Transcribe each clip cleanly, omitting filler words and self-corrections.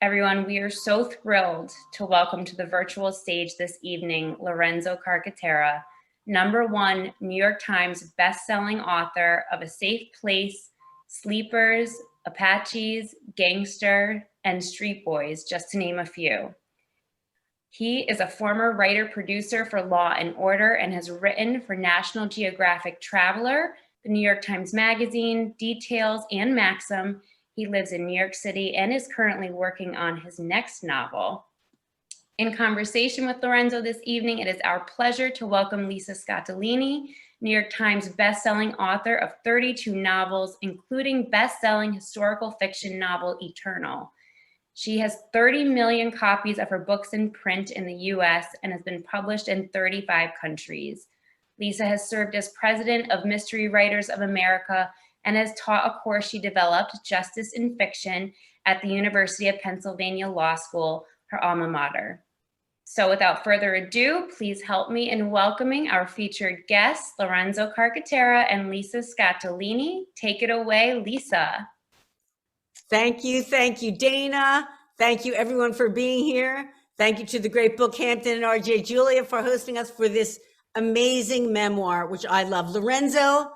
Everyone, we are so thrilled to welcome to the virtual stage this evening, Lorenzo Carcatera, #1 New York Times bestselling author of A Safe Place, Sleepers, Apaches, Gangster, and Street Boys, just to name a few. He is a former writer-producer for Law and Order and has written for National Geographic Traveler, the New York Times Magazine, Details, and Maxim. He lives in New York City and is currently working on his next novel. In conversation with Lorenzo this evening, it is our pleasure to welcome Lisa Scottoline, New York Times bestselling author of 32 novels, including bestselling historical fiction novel Eternal. She has 30 million copies of her books in print in the US and has been published in 35 countries. Lisa has served as president of Mystery Writers of America and has taught a course she developed, Justice in Fiction, at the University of Pennsylvania Law School, her alma mater. So without further ado, please help me in welcoming our featured guests, Lorenzo Carcatera and Lisa Scottoline. Take it away, Lisa. Thank you, Dana. Thank you everyone for being here. Thank you to the great BookHampton and RJ Julia for hosting us for this amazing memoir, which I love. Lorenzo,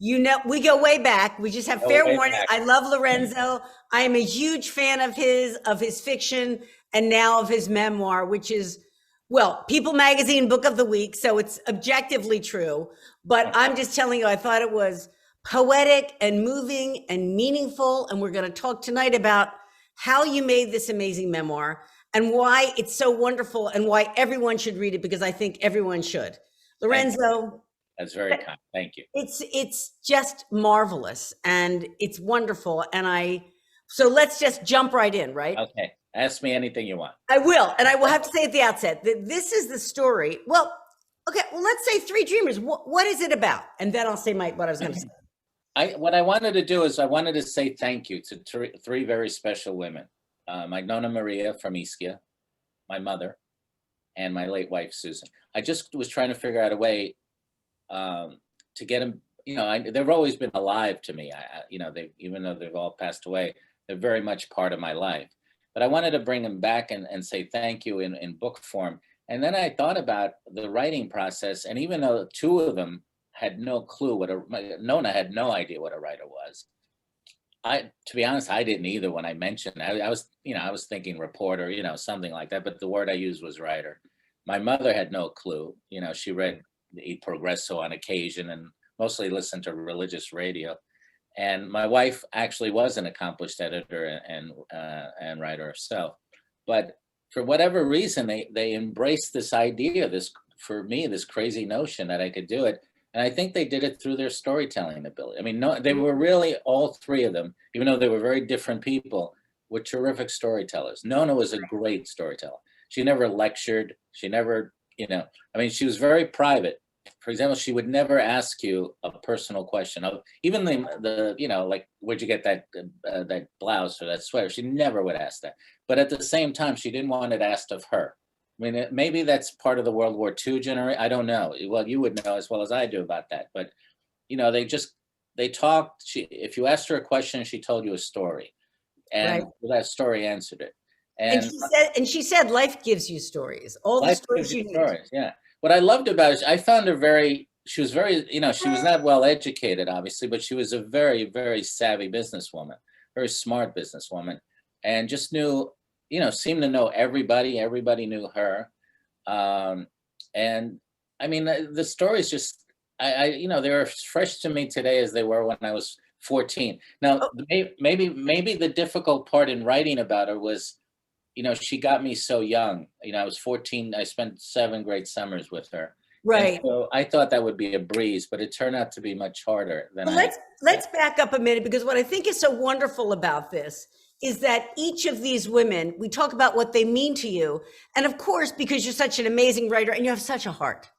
you know, we go way back. We just have fair warning. I love Lorenzo. I am a huge fan of his fiction and now of his memoir, which is, well, People Magazine Book of the Week. So it's objectively true, but I'm just telling you, I thought it was poetic and moving and meaningful. And we're going to talk tonight about how you made this amazing memoir and why it's so wonderful and why everyone should read it, because I think everyone should. Lorenzo. That's very kind. Thank you. It's just marvelous and it's wonderful. And so let's just jump right in, right? Okay. Ask me anything you want. I will. And I will have to say at the outset that this is the story. Well, okay. Well, let's say Three Dreamers. What is it about? And then I'll say what I was going to say. What I wanted to do is I wanted to say thank you to three very special women. My Nonna Maria from Ischia, my mother, and my late wife, Susan. I just was trying to figure out a way to get them, they've always been alive to me. Even though they've all passed away, they're very much part of my life. But I wanted to bring them back and say thank you in book form. And then I thought about the writing process. And even though two of them had no clue Nona had no idea what a writer was. To be honest, I didn't either when I mentioned it. I was thinking reporter, something like that. But the word I used was writer. My mother had no clue. She read Il Progresso on occasion and mostly listened to religious radio. And my wife actually was an accomplished editor and writer herself. But for whatever reason, they embraced this idea, this crazy notion that I could do it. And I think they did it through their storytelling ability. I mean, they were really, all three of them, even though they were very different people, were terrific storytellers. Nona was a great storyteller. She never lectured. She never, she was very private. For example, she would never ask you a personal question. Even like, where'd you get that blouse or that sweater? She never would ask that. But at the same time, she didn't want it asked of her. I mean, maybe that's part of the World War II generation. I don't know. Well, you would know as well as I do about that. But, they talked. If you asked her a question, she told you a story. And that story answered it. And she said, life gives you stories. All the stories you need. Yeah. What I loved about it, I found her she was very, she was not well educated, obviously, but she was a very, very savvy businesswoman, very smart businesswoman, and just knew, seemed to know everybody. Everybody knew her. And I mean, the stories just, they're as fresh to me today as they were when I was 14. Now, maybe the difficult part in writing about her was, she got me so young. I was 14. I spent 7 great summers with her. Right. And so I thought that would be a breeze, but it turned out to be much harder than let's back up a minute, because what I think is so wonderful about this is that each of these women, we talk about what they mean to you. And of course, because you're such an amazing writer and you have such a heart,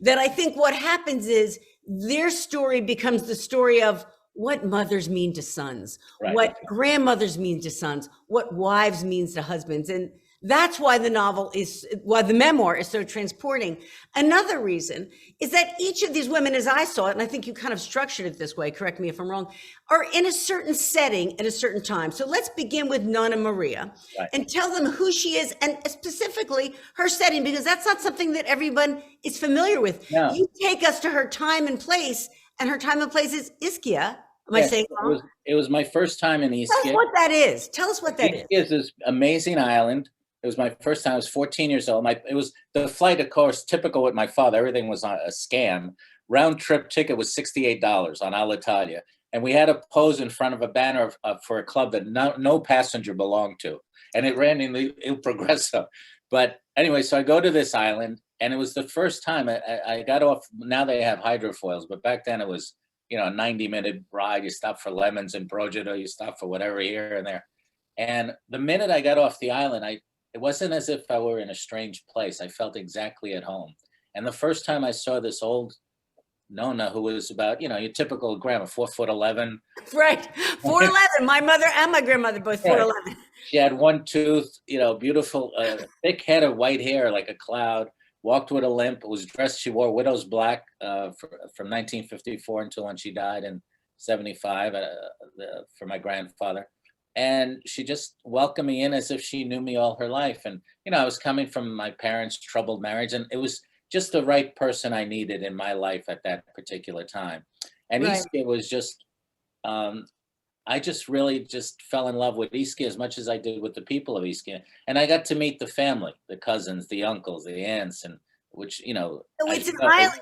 that I think what happens is their story becomes the story of what mothers mean to sons, what grandmothers mean to sons, what wives means to husbands. And That's why the memoir is so transporting. Another reason is that each of these women, as I saw it, and I think you kind of structured it this way, correct me if I'm wrong, are in a certain setting at a certain time. So let's begin with Nonna Maria and tell them who she is and specifically her setting, because that's not something that everyone is familiar with. No. You take us to her time and place, and her time and place is Ischia. Am I saying wrong? It was my first time in Ischia. Tell us what that is. Tell us what that is. Ischia is this amazing island. It was my first time. I was 14 years old. It was the flight, of course, typical with my father. Everything was on a scam. Round trip ticket was $68 on Alitalia. And we had to pose in front of a banner for a club that no passenger belonged to. And it ran in the Il Progresso. But anyway, so I go to this island, and it was the first time I got off. Now they have hydrofoils, but back then it was, a 90-minute ride. You stop for lemons in Brogido, you stop for whatever here and there. And the minute I got off the island, it wasn't as if I were in a strange place. I felt exactly at home. And the first time I saw this old Nonna, who was about, your typical grandma, 4'11". Right, 4'11". My mother and my grandmother both 4'11". She had one tooth, beautiful, thick head of white hair like a cloud. Walked with a limp. Was dressed. She wore widow's black from 1954 until when she died in 75 for my grandfather. And she just welcomed me in as if she knew me all her life. And, I was coming from my parents' troubled marriage, and it was just the right person I needed in my life at that particular time. And Ischia was just, I just really just fell in love with Ischia as much as I did with the people of Ischia. And I got to meet the family, the cousins, the uncles, the aunts, and which, So it's an island.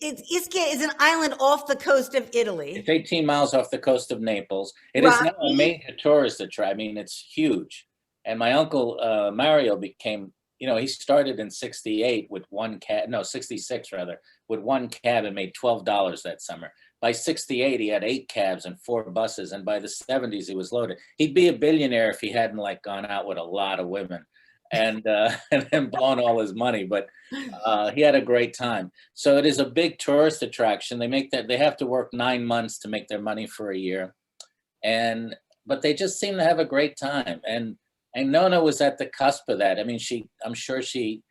Ischia is an island off the coast of Italy. It's 18 miles off the coast of Naples. It is now a major tourist attraction. I mean, it's huge. And my uncle, Mario, became, he started in 68 with 66 rather, with one cab and made $12 that summer. By 68, he had 8 cabs and 4 buses. And by the 70s, he was loaded. He'd be a billionaire if he hadn't gone out with a lot of women and then blown all his money. But he had a great time. So it is a big tourist attraction. They have to work 9 months to make their money for a year. But they just seem to have a great time. And Nonna was at the cusp of that. I mean, I'm sure she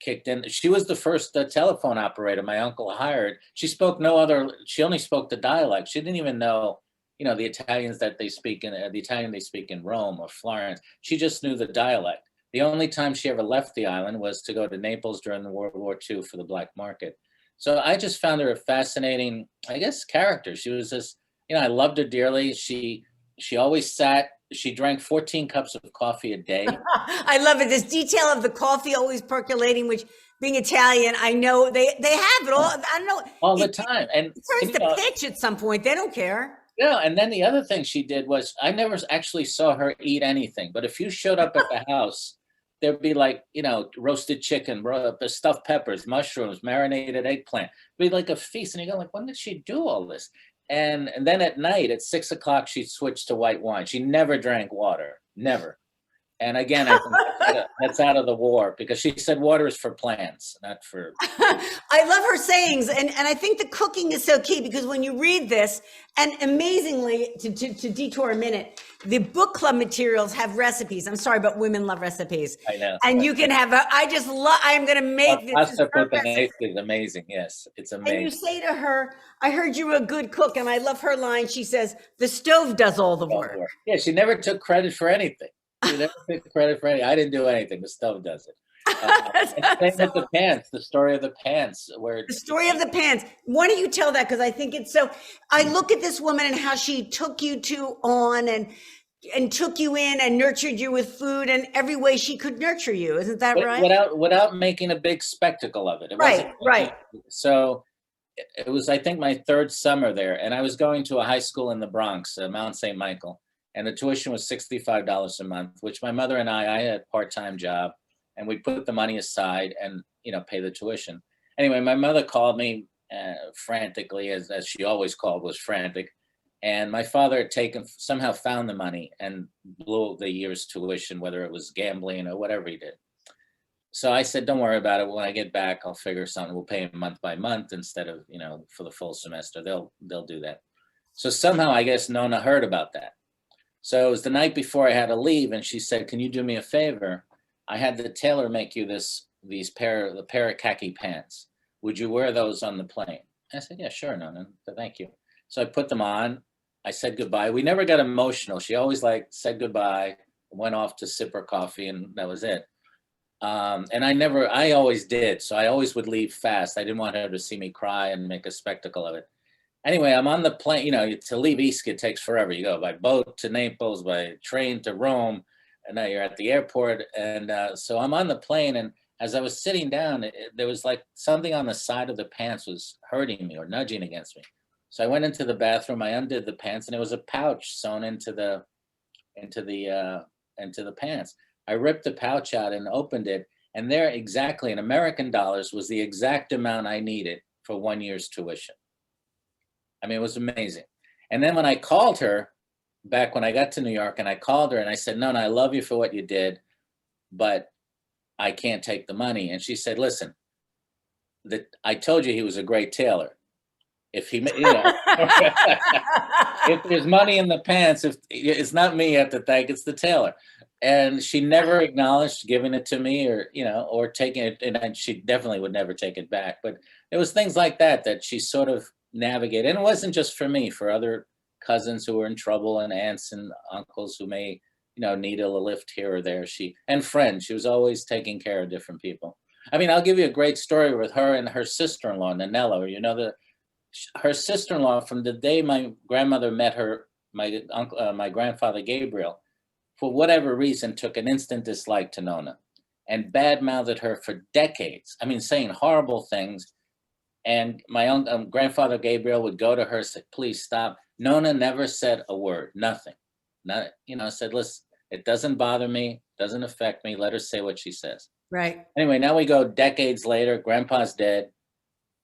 kicked in. She was the first telephone operator my uncle hired. She only spoke the dialect. She didn't even know, the Italians that they speak in, the Italian they speak in Rome or Florence. She just knew the dialect. The only time she ever left the island was to go to Naples during the World War II for the black market. So I just found her a fascinating, I guess, character. She was just, I loved her dearly. She always she drank 14 cups of coffee a day. I love it. This detail of the coffee always percolating, which being Italian, I know they have it all. I don't know. All the time. And it turns to pitch at some point. They don't care. Yeah. And then the other thing she did was I never actually saw her eat anything. But if you showed up at the house, there'd be roasted chicken, stuffed peppers, mushrooms, marinated eggplant. It'd be like a feast. And you go when did she do all this? And then at night, at 6 o'clock, she'd switch to white wine. She never drank water, never. And again, I think that's out of the war because she said water is for plants, not for. I love her sayings. And I think the cooking is so key because when you read this, and amazingly, to detour a minute, the book club materials have recipes. I'm sorry, but women love recipes. I know. And you can have, I am going to make this. Pasta puttanesca is amazing. Yes, it's amazing. And you say to her, I heard you were a good cook. And I love her line. She says, the stove does all the work. Yeah, she never took credit for anything. She never took credit for anything. I didn't do anything. The stove does it. And same with the pants, the story of the pants. The story of the pants. Why don't you tell that? Because I think it's so, I look at this woman and how she took you and took you in and nurtured you with food and every way she could nurture you. Isn't that right? Without making a big spectacle of it. Right. So it was, I think, my 3rd summer there. And I was going to a high school in the Bronx, Mount St. Michael. And the tuition was $65 a month, which my mother and I had a part-time job, and we put the money aside and, pay the tuition. Anyway, my mother called me frantically, as she always called, was frantic. And my father had somehow found the money and blew the year's tuition, whether it was gambling or whatever he did. So I said, don't worry about it. When I get back, I'll figure something. We'll pay him month by month instead of, for the full semester. They'll do that. So somehow, I guess Nonna heard about that. So it was the night before I had to leave, and she said, can you do me a favor? I had the tailor make you the pair of khaki pants. Would you wear those on the plane? I said, yeah, sure, Nona, thank you. So I put them on. I said goodbye. We never got emotional. She always said goodbye, went off to sip her coffee, and that was it. And I always did. So I always would leave fast. I didn't want her to see me cry and make a spectacle of it. Anyway, I'm on the plane, to leave Ischia takes forever. You go by boat to Naples, by train to Rome, and now you're at the airport. And so I'm on the plane, and as I was sitting down, there was like something on the side of the pants was hurting me or nudging against me. So I went into the bathroom, I undid the pants, and it was a pouch sewn into the pants. I ripped the pouch out and opened it, and there exactly in American dollars was the exact amount I needed for 1 year's tuition. I mean, it was amazing. And then when I called her back when I got to New York, and I called her and I said, no, I love you for what you did, but I can't take the money. And she said, listen, I told you he was a great tailor. If he, if there's money in the pants, if it's not me you have to thank, it's the tailor. And she never acknowledged giving it to me or taking it. And she definitely would never take it back. But it was things like that she sort of navigated. And it wasn't just for me, for other cousins who were in trouble and aunts and uncles who may, need a lift here or there. And friends, she was always taking care of different people. I mean, I'll give you a great story with her and her sister-in-law, Nanella, her sister-in-law, from the day my grandmother met my grandfather Gabriel, for whatever reason, took an instant dislike to Nona and badmouthed her for decades. I mean, saying horrible things. And my grandfather Gabriel would go to her and say, please stop. Nona never said a word, nothing. Said, listen, it doesn't bother me, doesn't affect me. Let her say what she says. Right. Anyway, now we go decades later, grandpa's dead.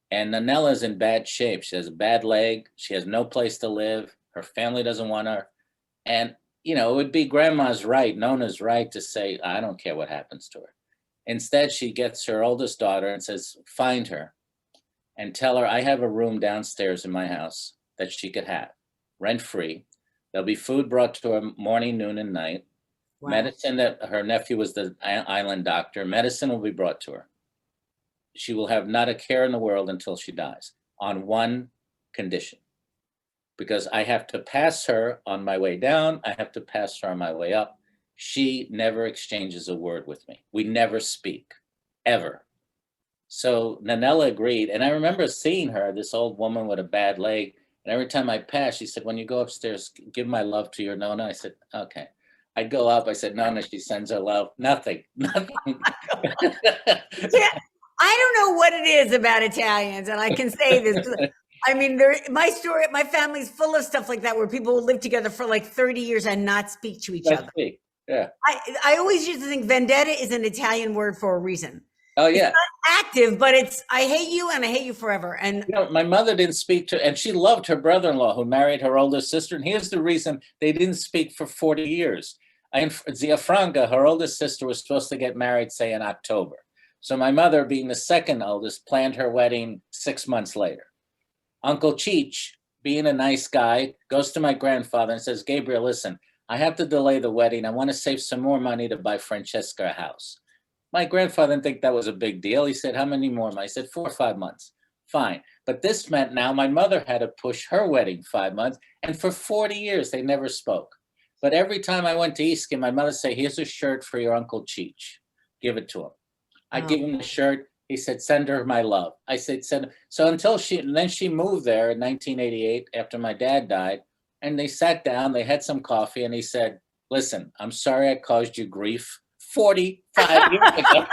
And Nanella's in bad shape. She has a bad leg. She has no place to live. Her family doesn't want her. And, it would be grandma's right, Nona's right to say, I don't care what happens to her. Instead, she gets her oldest daughter and says, find her and tell her I have a room downstairs in my house that she could have, rent-free. There'll be food brought to her morning, noon, and night. Wow. Medicine that her nephew was the island doctor. Medicine will be brought to her. She will have not a care in the world until she dies, on one condition. Because I have to pass her on my way down, I have to pass her on my way up. She never exchanges a word with me. We never speak, ever. So Nanella agreed, and I remember seeing her, this old woman with a bad leg, and every time I passed, she said, when you go upstairs, give my love to your Nona. I said, okay. I'd go up, I said, Nona, she sends her love. Nothing. Yeah. I don't know what it is about Italians, and I can say this. I mean, my family's full of stuff like that, where people will live together for like 30 years and not speak to each other. Yeah. I always used to think vendetta is an Italian word for a reason. Oh, yeah. It's not active, but it's, I hate you and I hate you forever. And my mother didn't speak to, and she loved her brother-in-law who married her older sister. And here's the reason they didn't speak for 40 years. Zia Franca, her oldest sister, was supposed to get married, say, in October. So my mother, being the second oldest, planned her wedding 6 months later. Uncle Cheech, being a nice guy, goes to my grandfather and says, Gabriel, listen, I have to delay the wedding. I want to save some more money to buy Francesca a house. My grandfather didn't think that was a big deal. He said, how many more months? I said, 4 or 5 months. Fine. But this meant now my mother had to push her wedding 5 months. And for 40 years, they never spoke. But every time I went to Ischia, my mother said, here's a shirt for your Uncle Cheech. Give it to him. I'd give him the shirt. He said, send her my love. I said, send her. So until she moved there in 1988 after my dad died, and they sat down, they had some coffee, and he said, listen, I'm sorry I caused you grief 45 years ago.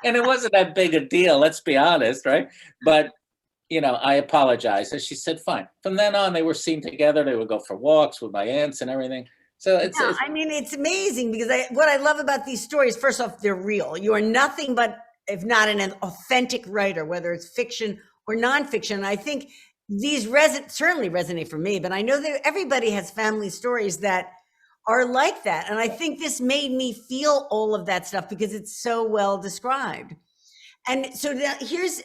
And it wasn't that big a deal, let's be honest, right? But, I apologized. And she said, fine. From then on, they were seen together. They would go for walks with my aunts and everything. So it's amazing because what I love about these stories, first off, they're real. You are nothing but, if not an authentic writer, whether it's fiction or nonfiction. I think these certainly resonate for me, but I know that everybody has family stories that are like that. And I think this made me feel all of that stuff because it's so well described. And so now here's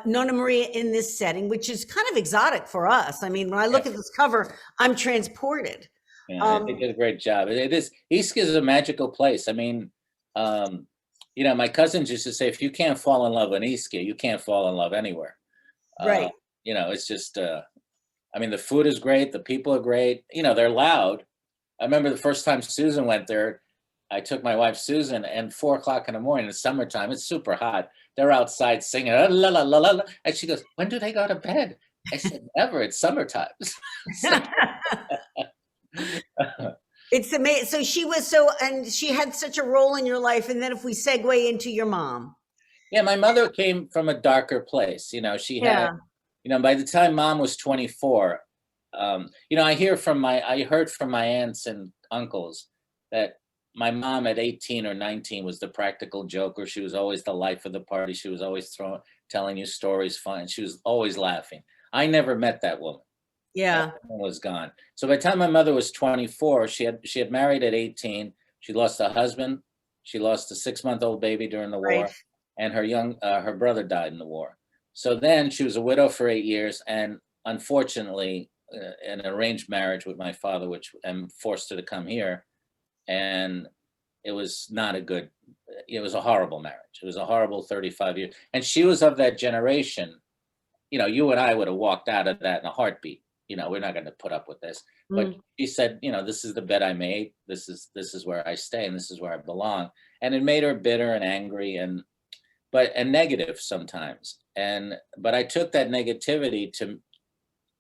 Nonna Maria in this setting, which is kind of exotic for us. I mean, when I look at this cover, I'm transported. Yeah, they did a great job. It is, Ischia is a magical place. I mean, my cousins used to say, if you can't fall in love in Ischia, you can't fall in love anywhere. Uh, Right. it's just, I mean, the food is great. The people are great. They're loud. I remember the first time Susan went there, I took my wife Susan, and 4 o'clock in the morning, it's summertime, it's super hot. They're outside singing, la, la, la, la, la. And she goes, when do they go to bed? I said, never, it's summertime. It's amazing. So and she had such a role in your life. And then if we segue into your mom. Yeah, my mother came from a darker place. She had, by the time mom was 24, I heard from my aunts and uncles that my mom at 18 or 19 was the practical joker. She was always the life of the party. She was always telling you stories, fun. She was always laughing. I never met that woman. Yeah. That woman was gone. So by the time my mother was 24, she had married at 18. She lost a husband. She lost a 6-month-old baby during the war, Right. and her brother died in the war. So then she was a widow for 8 years, and unfortunately, an arranged marriage with my father, which forced her to come here. And it was it was a horrible marriage. It was a horrible 35 years. And she was of that generation. You and I would have walked out of that in a heartbeat. We're not going to put up with this. But she said, this is the bed I made. This is where I stay, and this is where I belong. And it made her bitter and angry and negative sometimes. But I took that negativity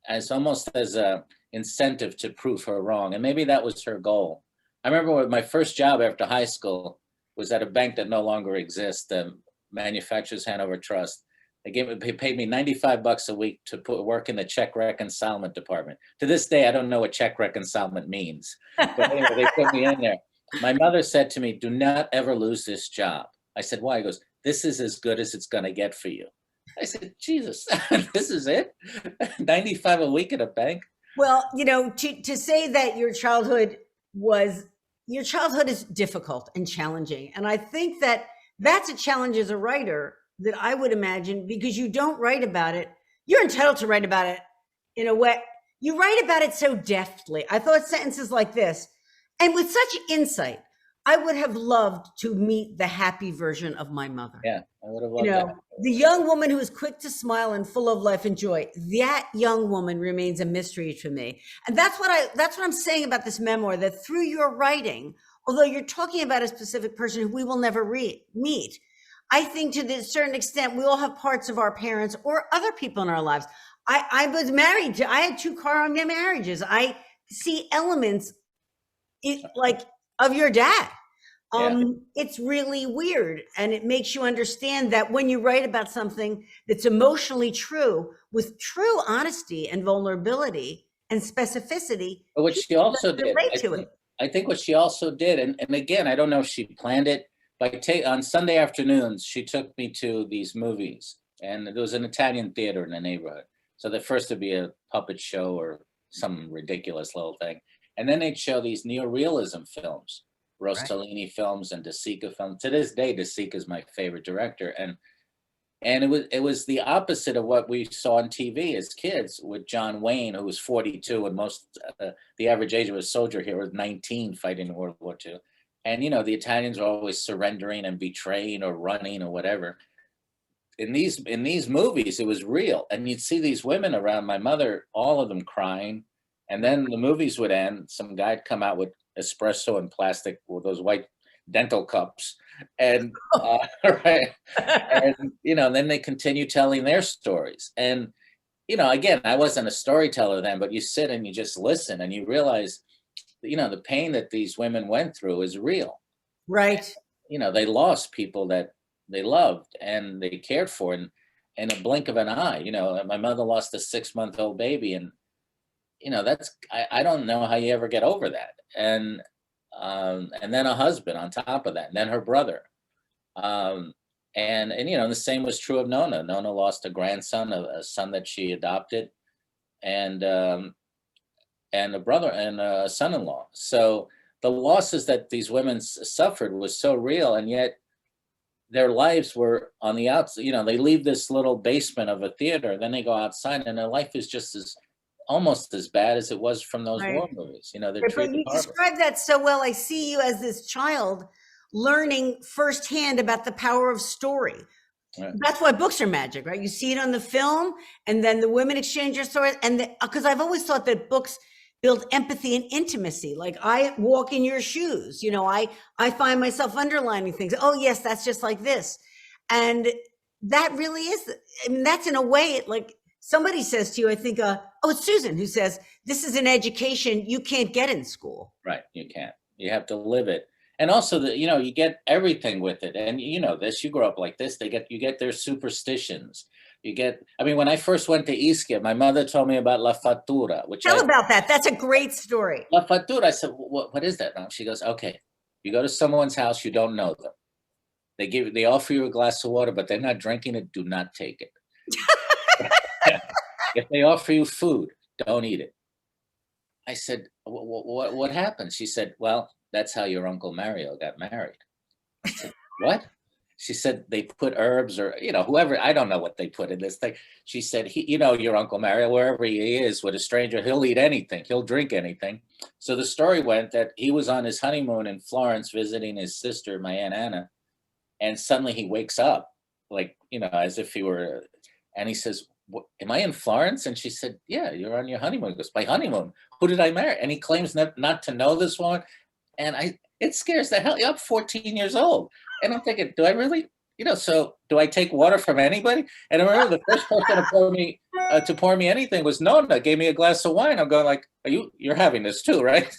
as almost as a incentive to prove her wrong. And maybe that was her goal. I remember my first job after high school was at a bank that no longer exists, the Manufacturers Hanover Trust. They paid me $95 a week to work in the check reconciliation department. To this day, I don't know what check reconciliation means. But anyway, they put me in there. My mother said to me, do not ever lose this job. I said, why? He goes, this is as good as it's going to get for you. I said, Jesus, this is it? 95 a week at a bank? Well, to say that your childhood is difficult and challenging. And I think that's a challenge as a writer that I would imagine, because you don't write about it. You're entitled to write about it in a way. You write about it so deftly. I thought sentences like this, and with such insight. I would have loved to meet the happy version of my mother. Yeah, I would have loved that. The young woman who is quick to smile and full of life and joy. That young woman remains a mystery to me. And that's what I'm saying about this memoir, that through your writing, although you're talking about a specific person who we will never meet, I think to a certain extent, we all have parts of our parents or other people in our lives. I was married I had 2 car marriages. I see elements of your dad. It's really weird. And it makes you understand that when you write about something that's emotionally true, with true honesty and vulnerability and specificity, but what she also did, I think what she also did, and again, I don't know if she planned it, but on Sunday afternoons, she took me to these movies, and there was an Italian theater in the neighborhood. So the first would be a puppet show or some ridiculous little thing. And then they'd show these neorealism films, Rossellini films and De Sica films. To this day, De Sica is my favorite director. And it was the opposite of what we saw on TV as kids with John Wayne, who was 42, and the average age of a soldier here was 19 fighting in World War II. And, the Italians are always surrendering and betraying or running or whatever. In these movies, it was real. And you'd see these women around my mother, all of them crying. And then the movies would end. Some guy'd come out with espresso and plastic with those white dental cups. And, right. And, then they continue telling their stories. And, again, I wasn't a storyteller then, but you sit and you just listen and you realize, the pain that these women went through is real. Right. They lost people that they loved and they cared for in a blink of an eye. My mother lost a 6-month-old baby, and I don't know how you ever get over that. And then a husband on top of that, and then her brother. And the same was true of Nona. Nona lost a grandson, a son that she adopted, and a brother and a son-in-law. So the losses that these women suffered was so real, and yet their lives were on the outside. They leave this little basement of a theater, then they go outside, and their life is just almost as bad as it was from those Right. war movies. You know, they're But treated you horribly. describe that so well. I see you as this child learning firsthand about the power of story. Right. That's why books are magic, right? You see it on the film, and then the women exchange their stories. And because I've always thought that books build empathy and intimacy. Like I walk in your shoes, you know, I find myself underlining things. Oh yes, that's just like this. And that really is, I mean, that's in a way, like somebody says to you, I think, oh, it's Susan who says, this is an education you can't get in school. Right, you can't. You have to live it. And also, you know, you get everything with it. And you know this, you grow up like this, you get their superstitions. You get, I mean, when I first went to Ischia, my mother told me about La Fattura, which Tell about that. That's a great story. La Fattura, I said, what is that, Mom? She goes, okay, you go to someone's house, you don't know them. They offer you a glass of water, but they're not drinking it, do not take it. If they offer you food, don't eat it. I said, what happened? She said, well, that's how your Uncle Mario got married. I said, what? She said, they put herbs or, you know, whoever, I don't know what they put in this thing. She said, you know, your Uncle Mario, wherever he is with a stranger, he'll eat anything, he'll drink anything. So the story went that he was on his honeymoon in Florence visiting his sister, my Aunt Anna, and suddenly he wakes up, like, you know, as if he were, and he says, am I in Florence? And she said, yeah, you're on your honeymoon. He goes, my honeymoon? Who did I marry? And he claims not to know this woman. And it scares the hell. I'm 14 years old. And I'm thinking, do I really, you know, so do I take water from anybody? And I remember the first person to pour me anything was Nona, gave me a glass of wine. I'm going like, you're having this too, right?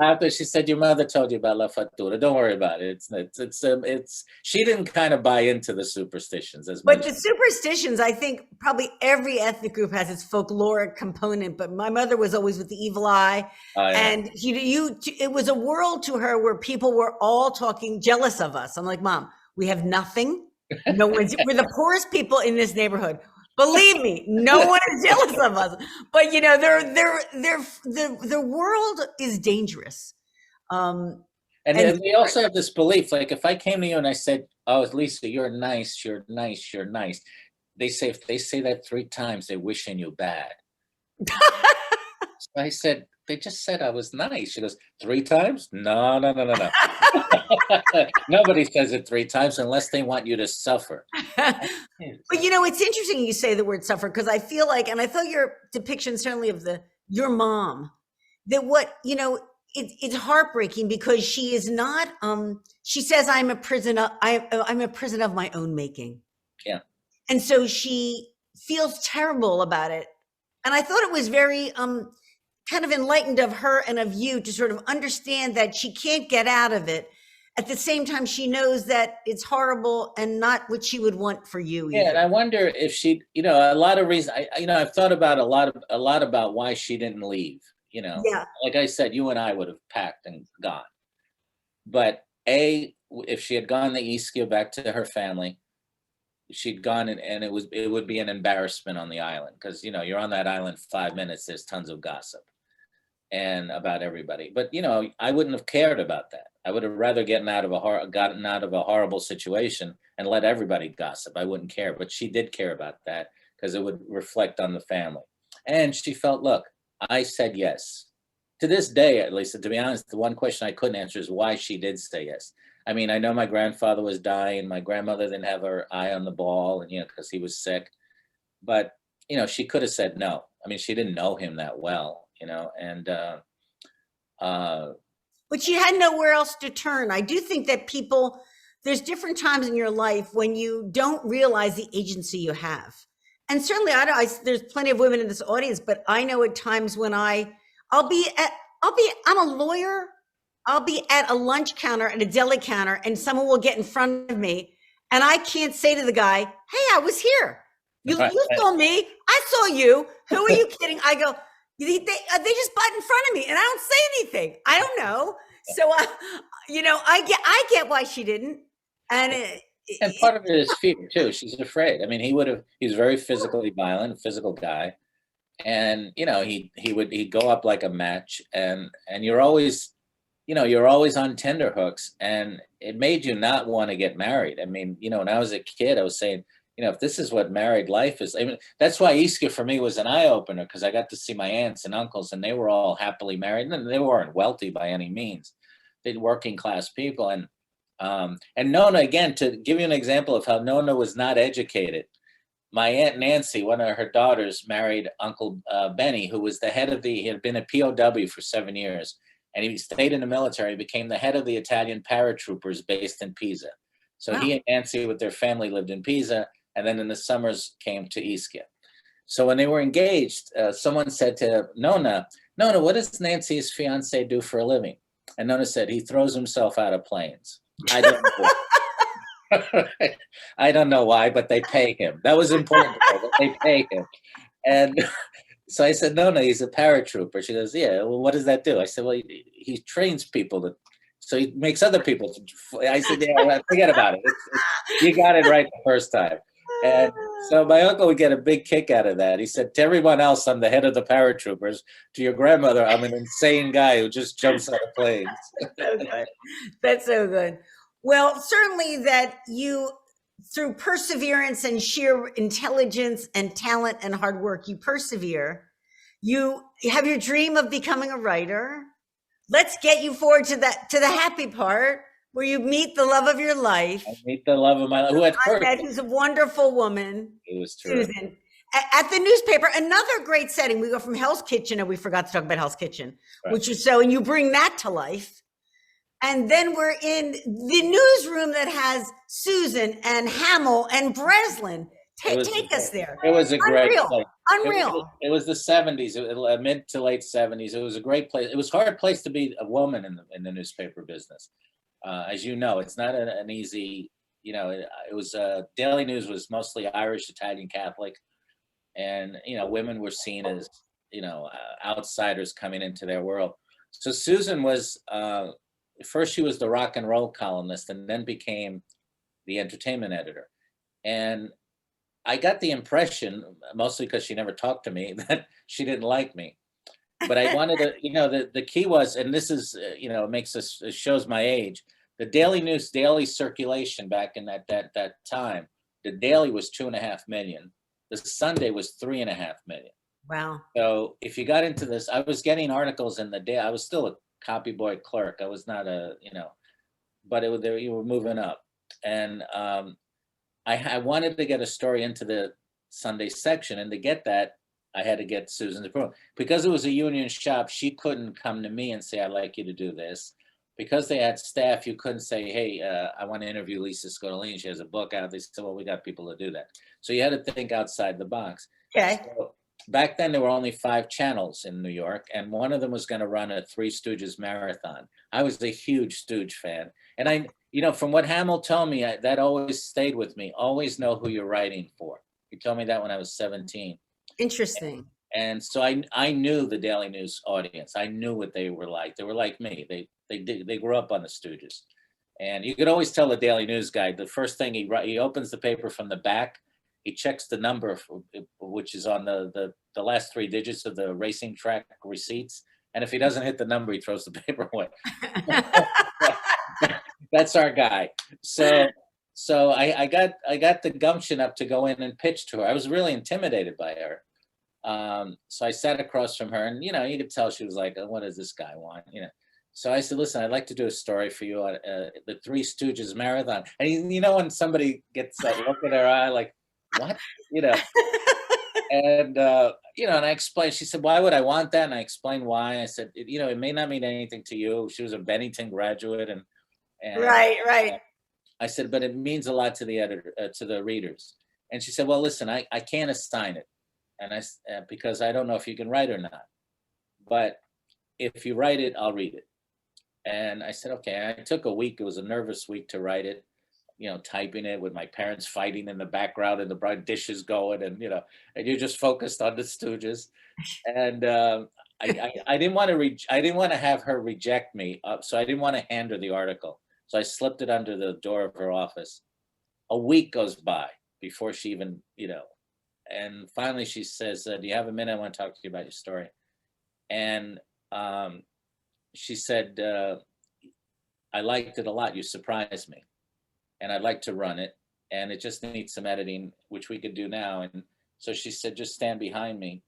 After she said, your mother told you about La Fattura. Don't worry about it. It's she didn't kind of buy into the superstitions as much. But the superstitions, I think probably every ethnic group has its folkloric component, but my mother was always with the evil eye. Oh, yeah. And it was a world to her where people were all talking jealous of us. I'm like, Mom, we have nothing. No one's, we're the poorest people in this neighborhood. Believe me, no one is jealous of us. But you know, the world is dangerous. And we also have this belief, like if I came to you and I said, oh, Lisa, you're nice, you're nice, you're nice. If they say that 3 times, they're wishing you bad. So I said, they just said I was nice. She goes, 3 times? No. Nobody says it 3 times unless they want you to suffer. But you know, it's interesting you say the word suffer, because I feel like, and I thought your depiction certainly of your mom, that what, you know, it's heartbreaking because she is not, she says, I'm a prison of my own making. Yeah. And so she feels terrible about it. And I thought it was very, kind of enlightened of her and of you to sort of understand that she can't get out of it. At the same time, she knows that it's horrible and not what she would want for you either. Yeah, and I wonder if she, you know, a lot of reasons. I've thought about a lot about why she didn't leave. You know, yeah. Like I said, you and I would have packed and gone. But if she had gone to Ischia back to her family, she'd gone and it would be an embarrassment on the island because you know you're on that island 5 minutes. There's tons of gossip and about everybody. But you know, I wouldn't have cared about that. I would have rather gotten out of a horrible situation and let everybody gossip. I wouldn't care. But she did care about that because it would reflect on the family. And she felt, look, I said yes. To this day, at least, to be honest, the one question I couldn't answer is why she did say yes. I mean, I know my grandfather was dying. My grandmother didn't have her eye on the ball, and you know, because he was sick. But you know, she could have said no. I mean, she didn't know him that well, you know, and. But you had nowhere else to turn. I do think that there's different times in your life when you don't realize the agency you have. And certainly there's plenty of women in this audience, but I know at times when I'm a lawyer. I'll be at a lunch counter, at a deli counter, and someone will get in front of me and I can't say to the guy, hey, I was here. You saw me. I saw you. Who are you kidding? I go, they just butt in front of me and I don't say anything. I don't know. So, you know, I get why she didn't. And part of it is fear too. She's afraid. I mean, he's very physically violent, a physical guy. And, you know, he'd go up like a match and you're always on tenterhooks, and it made you not want to get married. I mean, you know, when I was a kid, I was saying, if this is what married life is, I mean, that's why Ischia for me was an eye opener, because I got to see my aunts and uncles, and they were all happily married, and they weren't wealthy by any means. They're working class people, and Nona, again, to give you an example of how Nona was not educated. My Aunt Nancy, one of her daughters, married Uncle Benny, who was he had been a POW for 7 years, and he stayed in the military, became the head of the Italian paratroopers based in Pisa. So he and Nancy with their family lived in Pisa, and then in the summers came to Ischia. So when they were engaged, someone said to Nona, what does Nancy's fiance do for a living? And Nona said, he throws himself out of planes. I don't know. I don't know why, but they pay him. That was important to her, that they pay him. And so I said, no, he's a paratrooper. She goes, yeah, well, what does that do? I said, well, he trains people so he makes other people. I said, yeah, forget about it. You got it right the first time. And so my uncle would get a big kick out of that. He said, to everyone else, I'm the head of the paratroopers. To your grandmother, I'm an insane guy who just jumps out of planes. So good. That's so good. Well, certainly that you, through perseverance and sheer intelligence and talent and hard work, you persevere. You have your dream of becoming a writer. Let's get you forward to the happy part where you meet the love of your life. I meet the love of my life. Who at first, who's a wonderful woman. It was true. Susan. At the newspaper, another great setting. We go from Hell's Kitchen, and we forgot to talk about Hell's Kitchen, right, which is and you bring that to life. And then we're in the newsroom that has Susan and Hamill and Breslin. Take us there. It was a great place. Unreal. It was the 70s, mid to late 70s. It was a great place. It was a hard place to be a woman in the newspaper business. As you know, it's not an easy, it was, Daily News was mostly Irish, Italian, Catholic. And, women were seen as, outsiders coming into their world. So Susan was, first she was the rock and roll columnist and then became the entertainment editor. And I got the impression, mostly because she never talked to me, that she didn't like me. But I wanted to, the key was, and this is, it shows my age, the Daily News daily circulation back in that time, the daily was 2.5 million. The Sunday was 3.5 million. Wow. So if you got into this, I was getting articles in the day. I was still a copy boy clerk. I was not but you were moving up. And I wanted to get a story into the Sunday section. And to get that, I had to get Susan's approval. Because it was a union shop, she couldn't come to me and say, I'd like you to do this. Because they had staff, you couldn't say, hey, I want to interview Lisa Scottoline. She has a book out. They said, well, we got people to do that. So you had to think outside the box. Okay. So back then, there were only 5 channels in New York, and one of them was going to run a Three Stooges marathon. I was a huge Stooge fan. And I, from what Hamill told me, that always stayed with me. Always know who you're writing for. He told me that when I was 17. Interesting. And so I knew the Daily News audience. I knew what they were like. They were like me. They grew up on the Stooges. And you could always tell the Daily News guy, the first thing he opens the paper from the back, he checks the number, which is on the last 3 digits of the racing track receipts. And if he doesn't hit the number, he throws the paper away. That's our guy. So I got the gumption up to go in and pitch to her. I was really intimidated by her. So I sat across from her, and you could tell she was like, oh, what does this guy want? So I said, listen, I'd like to do a story for you on the Three Stooges marathon. And when somebody gets that look in their eye, like, what? And and I explained. She said, why would I want that? And I explained why. I said, it may not mean anything to you. She was a Bennington graduate, and right. I said, but it means a lot to the editor, to the readers. And she said, well, listen, I can't assign it, and because I don't know if you can write or not. But if you write it, I'll read it. And I said, okay. I took a week. It was a nervous week to write it. Typing it with my parents fighting in the background and the bright dishes going, and and you're just focused on the Stooges. And I didn't want to have her reject me, so I didn't want to hand her the article. So I slipped it under the door of her office. A week goes by before she even, and finally she says, do you have a minute? I want to talk to you about your story. And she said, I liked it a lot. You surprised me. And I'd like to run it. and it just needs some editing, which we could do now. And so she said, just stand behind me.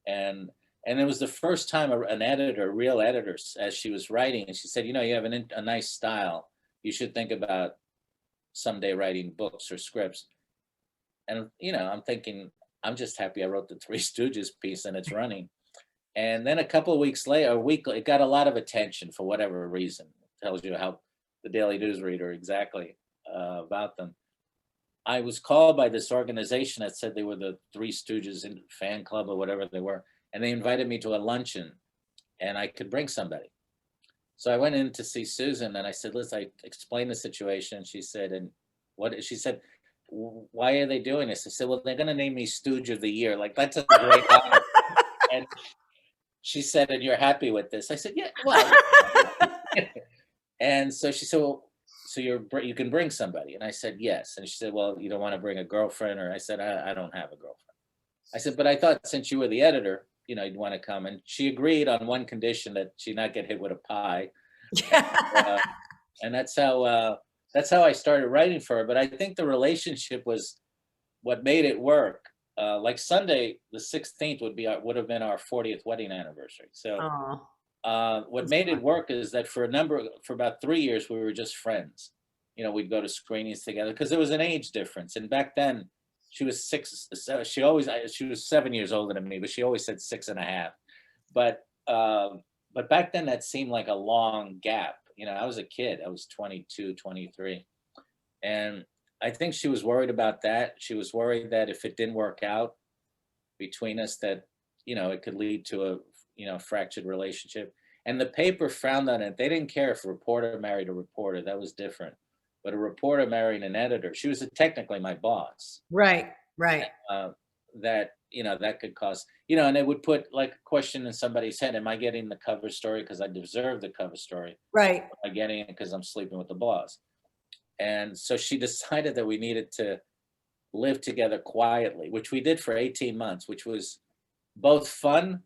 And it was the first time an editor, a real editor, as she was writing, and she said, you know, you have a nice style. You should think about someday writing books or scripts. And, you know, I'm thinking, I'm just happy I wrote the Three Stooges piece and it's running. And then a couple of weeks later, a week, it got a lot of attention for whatever reason. It tells you how the Daily News reader exactly about them. I was called by this organization that said they were the Three Stooges fan club or whatever they were. And they invited me to a luncheon and I could bring somebody. So I went in to see Susan and I said, listen, I explained the situation. She said, and what, she said, why are they doing this? I said, well, they're going to name me Stooge of the Year. Like, that's a great honor. And she said, and you're happy with this? I said, yeah, well. And so she said, well, so you can bring somebody. And I said, yes. And she said, well, you don't want to bring a girlfriend? Or I said, I don't have a girlfriend. I said, but I thought since you were the editor, you know, you'd want to come. And she agreed on one condition, that she not get hit with a pie. And that's how I started writing for her. But I think the relationship was what made it work. Like Sunday, the 16th would have been our 40th wedding anniversary. So what made it work is that for about 3 years, we were just friends. You know, we'd go to screenings together because there was an age difference. And back then she was she was 7 years older than me, but she always said 6.5. But back then that seemed like a long gap. You know, I was a kid, I was 22, 23. And I think she was worried about that. She was worried that if it didn't work out between us, that, you know, it could lead to a, you know, fractured relationship. And the paper frowned on it. They didn't care if a reporter married a reporter. That was different. But a reporter marrying an editor, she was technically my boss. Right. That, you know, that could cause, you know, and it would put like a question in somebody's head. Am I getting the cover story because I deserve the cover story? Right. Am I getting it because I'm sleeping with the boss? And so she decided that we needed to live together quietly, which we did for 18 months, which was both fun.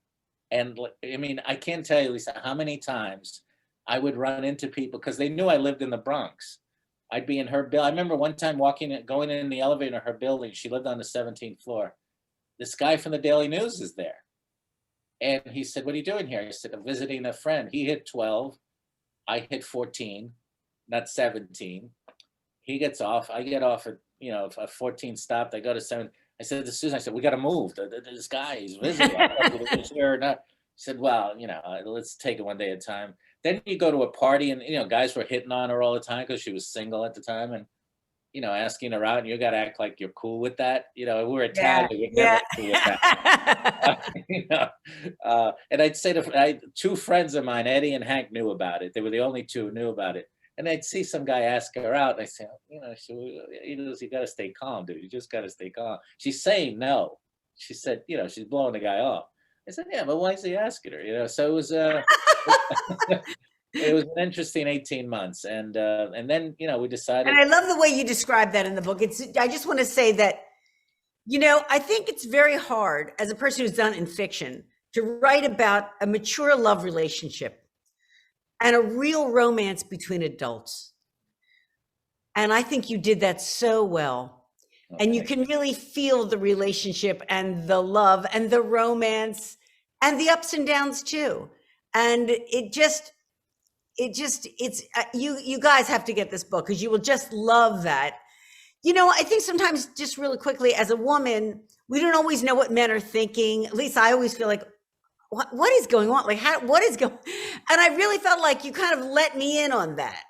And I mean, I can't tell you, Lisa, how many times I would run into people because they knew I lived in the Bronx. I'd be in her building. I remember one time going in the elevator in her building. She lived on the 17th floor. This guy from the Daily News is there. And he said, what are you doing here? I said, I'm visiting a friend. He hit 12. I hit 14, not 17. He gets off. I get off at, you know, a 14 stopped. I go to 7. I said to Susan, I said, we got to move. This guy, he's visiting. I don't know if he was here or not. She said, well, you know, let's take it one day at a time. Then you go to a party and, you know, guys were hitting on her all the time because she was single at the time and, you know, asking her out, and you got to act like you're cool with that. You know, we're Italian. We're never cool with that. You know, and I'd say to 2 friends of mine, Eddie and Hank, knew about it. They were the only 2 who knew about it. And I'd see some guy ask her out, and I say, you know, you got to stay calm, dude. You just got to stay calm. She's saying no. She said, you know, she's blowing the guy off. I said, yeah, but why is he asking her? You know, so it was it was an interesting 18 months, and then, you know, we decided. And I love the way you describe that in the book. I just want to say that, you know, I think it's very hard as a person who's done in fiction to write about a mature love relationship and a real romance between adults. And I think you did that so well. Okay. And you can really feel the relationship and the love and the romance and the ups and downs too. And it's you guys have to get this book because you will just love that. You know, I think sometimes, just really quickly, as a woman, we don't always know what men are thinking. At least I always feel like, what is going on? Like, what is going? And I really felt like you kind of let me in on that,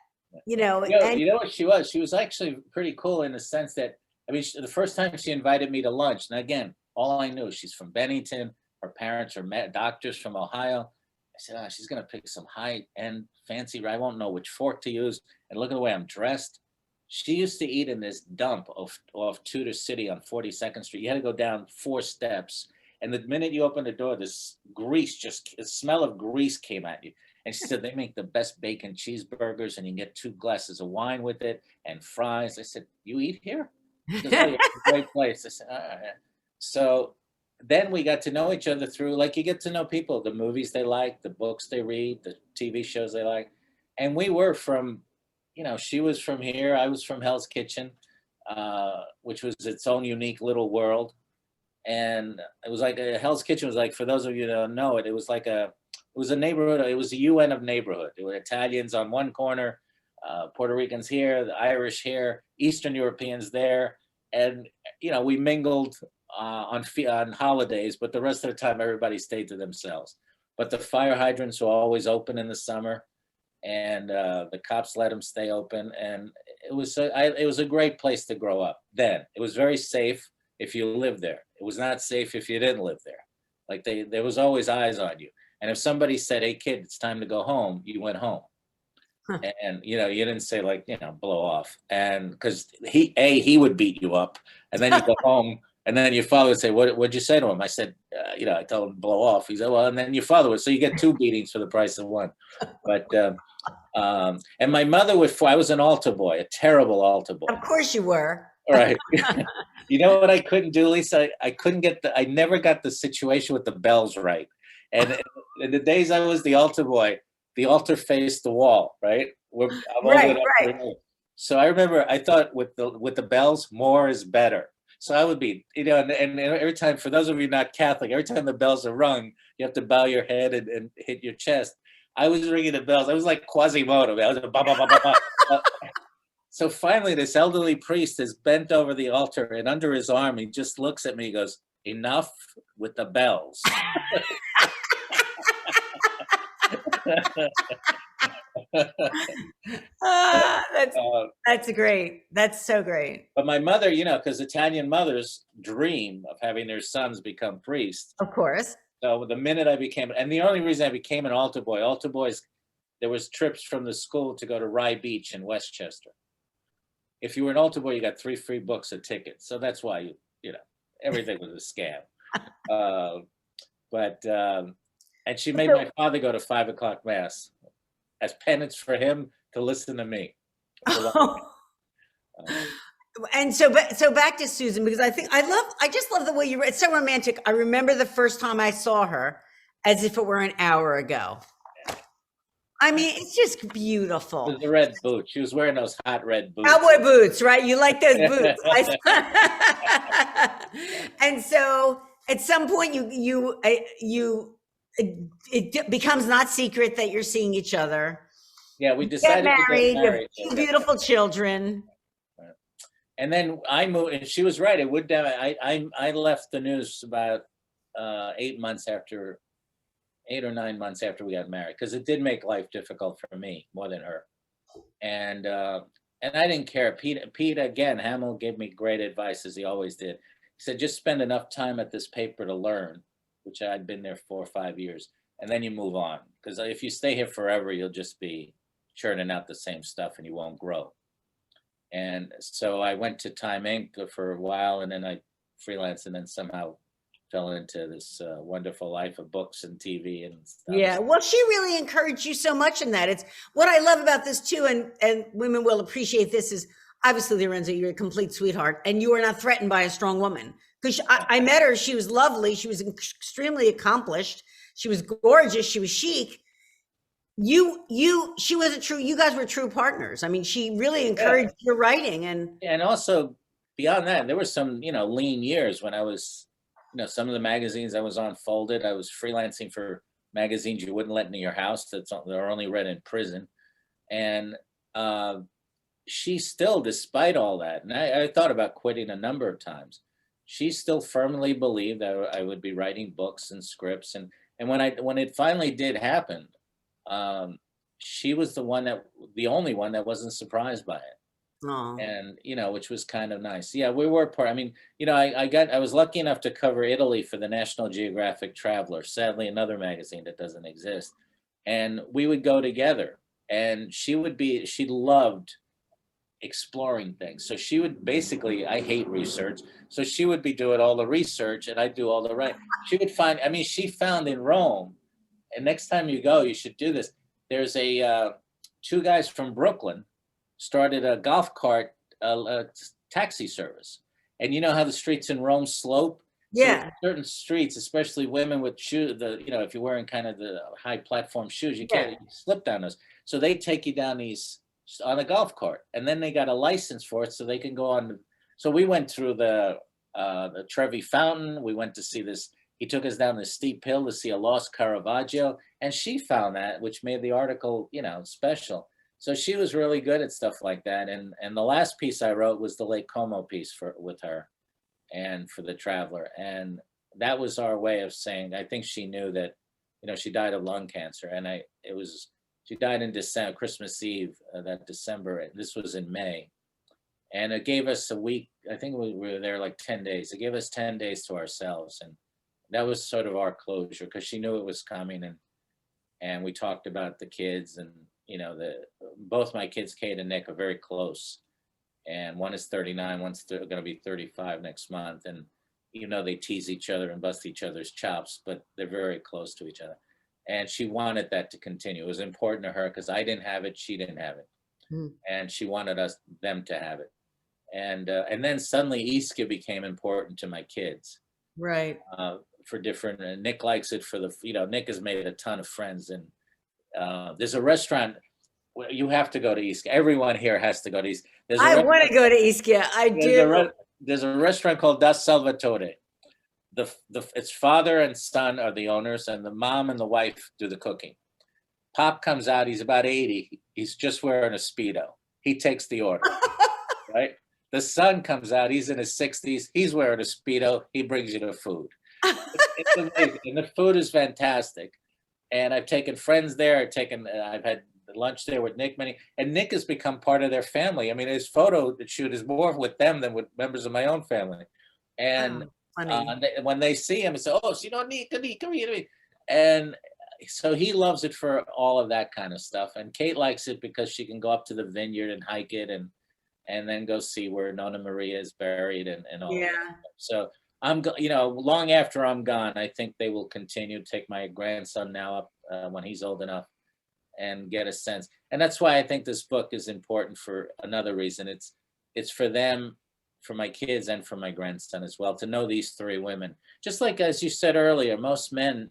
you know. You know what she was? She was actually pretty cool in the sense that, I mean, the first time she invited me to lunch, and again, all I knew, she's from Bennington. Her parents are doctors from Ohio. I said, oh, she's going to pick some high-end fancy, I won't know which fork to use. And look at the way I'm dressed. She used to eat in this dump off Tudor City on 42nd Street. You had to go down 4 steps. And the minute you open the door, this grease, the smell of grease came at you. And she said, they make the best bacon cheeseburgers and you can get 2 glasses of wine with it and fries. I said, you eat here? She said, oh, yeah, it's a great place. I said, all right. So then we got to know each other through, like, you get to know people, the movies they like, the books they read, the TV shows they like. And we were from, you know, she was from here. I was from Hell's Kitchen. which was its own unique little world. And it was like Hell's Kitchen was like, for those of you that don't know it, it was a neighborhood. It was a UN of neighborhood. There were Italians on one corner, Puerto Ricans here, the Irish here, Eastern Europeans there. And, we mingled on holidays, but the rest of the time, everybody stayed to themselves. But the fire hydrants were always open in the summer, and the cops let them stay open. And it was a great place to grow up then. It was very safe if you lived there. It was not safe if you didn't live there. Like there was always eyes on you. And if somebody said, "Hey kid, it's time to go home," you went home. Huh. And you didn't say like, blow off. And because he would beat you up, and then you go home, and then your father would say, what'd you say to him? I said, I told him to blow off. He said, well, and then your father would. So you get 2 beatings for the price of 1. But and my mother I was an altar boy, a terrible altar boy. Of course you were. All right. You know what I couldn't do, Lisa? I never got the situation with the bells right. And in the days I was the altar boy, the altar faced the wall, right? Right. So I remember I thought with the bells, more is better. So I would be, and every time, for those of you not Catholic, every time the bells are rung, you have to bow your head and hit your chest. I was ringing the bells. I was like Quasimodo. I was bah, bah, bah, bah, bah. So finally, this elderly priest is bent over the altar, and under his arm, he just looks at me. He goes, "Enough with the bells." That's great. That's so great. But my mother, because Italian mothers dream of having their sons become priests. Of course. So the minute I became, and the only reason I became an altar boys, there was trips from the school to go to Rye Beach in Westchester. If you were an altar boy, you got 3 free books a ticket. So that's why everything was a scam. And she made my father go to 5 o'clock mass as penance for him to listen to me. And so back to Susan, because I just love the way you read. It's so romantic. I remember the first time I saw her as if it were an hour ago. I mean, it's just beautiful. It was the red boots. She was wearing those hot red boots. Cowboy boots, right? You like those boots. And so at some point it becomes not secret that you're seeing each other. Yeah, we decided to get married. You have 2 beautiful children. And then I moved, and she was right. It would. I left the news about 8 or 9 months after we got married, because it did make life difficult for me more than her. And I didn't care. Pete again, Hamill gave me great advice, as he always did. He said, just spend enough time at this paper to learn, which I'd been there 4 or 5 years, and then you move on. Because if you stay here forever, you'll just be churning out the same stuff and you won't grow. And so I went to Time Inc. for a while, and then I freelanced, and then somehow fell into this wonderful life of books and TV and stuff. Yeah, well, she really encouraged you so much in that. It's what I love about this too, and women will appreciate this, is obviously, Lorenzo, you're a complete sweetheart, and you are not threatened by a strong woman. Because I met her, she was lovely, she was extremely accomplished, she was gorgeous, she was chic. She wasn't true. You guys were true partners. I mean, she really encouraged your writing, and also beyond that, there were some lean years when I was. Some of the magazines I was on folded. I was freelancing for magazines you wouldn't let into your house. They're only read in prison. And she still, despite all that, and I thought about quitting a number of times, she still firmly believed that I would be writing books and scripts. And when it finally did happen, she was the only one that wasn't surprised by it. Aww. And which was kind of nice. Yeah, we were part. I mean, I was lucky enough to cover Italy for the National Geographic Traveler, sadly another magazine that doesn't exist. And we would go together, and she loved exploring things. So she would basically, I hate research, so she would be doing all the research and I'd do all the writing. She found in Rome, and next time you go, you should do this. There's 2 guys from Brooklyn started a golf cart taxi service. And you know how the streets in Rome slope? Yeah. So certain streets, especially women with shoes, if you're wearing kind of the high platform shoes, you can't slip down those. So they take you down these on a golf cart, and then they got a license for it, so they can go on So we went through the Trevi Fountain. We went to see this. He took us down the steep hill to see a lost Caravaggio, and she found that, which made the article, special. So she was really good at stuff like that. And the last piece I wrote was the Lake Como piece with her, and for the Traveler. And that was our way of saying, I think she knew that, she died of lung cancer, and she died in December, Christmas Eve, that December. This was in May. And it gave us a week. I think we were there like 10 days. It gave us 10 days to ourselves. And that was sort of our closure, because she knew it was coming. And we talked about the kids, and, both my kids, Kate and Nick, are very close. And one is 39, one's going to be 35 next month. And, they tease each other and bust each other's chops, but they're very close to each other. And she wanted that to continue. It was important to her because I didn't have it, she didn't have it. And she wanted them to have it. And then suddenly Ischia became important to my kids. Right. For different, Nick likes it Nick has made a ton of friends. And there's a restaurant, you have to go to Ischia. Everyone here has to go to Ischia. I want to go to Ischia. I do. There's a restaurant called Da Salvatore. Its father and son are the owners, and the mom and the wife do the cooking. Pop comes out, he's about 80. He's just wearing a Speedo. He takes the order, right? The son comes out, he's in his 60s. He's wearing a Speedo. He brings you the food. It's amazing. And the food is fantastic. And I've taken friends there. I've had lunch there with Nick and Nick has become part of their family. I mean, his photo shoot is more with them than with members of my own family. And when they see him, they say, "Oh, so Nick, come here." And so he loves it for all of that kind of stuff. And Kate likes it because she can go up to the vineyard and hike it and then go see where Nonna Maria is buried and all that. So long after I'm gone, I think they will continue to take my grandson now up when he's old enough and get a sense. And that's why I think this book is important for another reason. It's for them, for my kids, and for my grandson as well, to know these three women. Just like, as you said earlier, most men,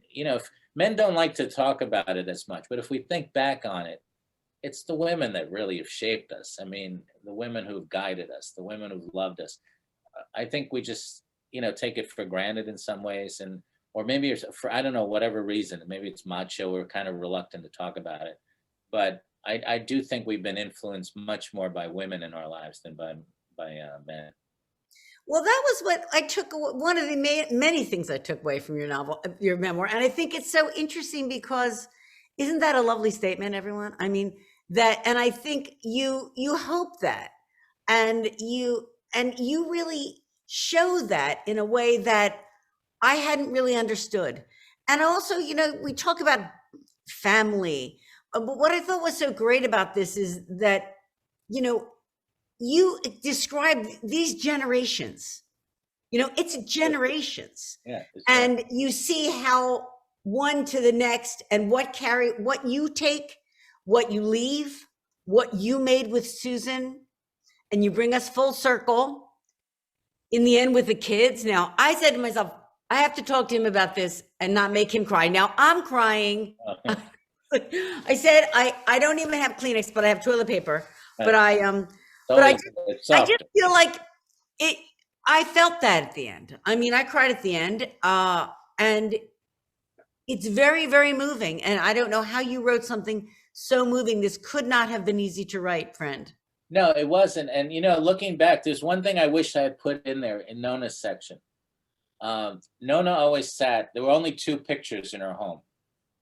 men don't like to talk about it as much, but if we think back on it, it's the women that really have shaped us. I mean, the women who've guided us, the women who've loved us. I think we just, take it for granted in some ways, or maybe it's for, I don't know, whatever reason, maybe it's macho, we're kind of reluctant to talk about it. But I do think we've been influenced much more by women in our lives than by men. Well, that was what I took, one of the many things I took away from your memoir. And I think it's so interesting because isn't that a lovely statement, everyone? I mean, and I think you hope that, and you really show that in a way that I hadn't really understood. And also, we talk about family, but what I thought was so great about this is that, you describe these generations, it's generations. Yeah. And you see how one to the next, and what you take, what you leave, what you made with Susan, and you bring us full circle in the end with the kids. Now, I said to myself, I have to talk to him about this and not make him cry. Now I'm crying. I said, I don't even have Kleenex, but I have toilet paper. But I just feel like it. I felt that at the end. I mean, I cried at the end, and it's very, very moving. And I don't know how you wrote something so moving. This could not have been easy to write, friend. No, it wasn't. And looking back, there's one thing I wish I had put in there in Nona's section. Nona always sat. There were only two pictures in her home.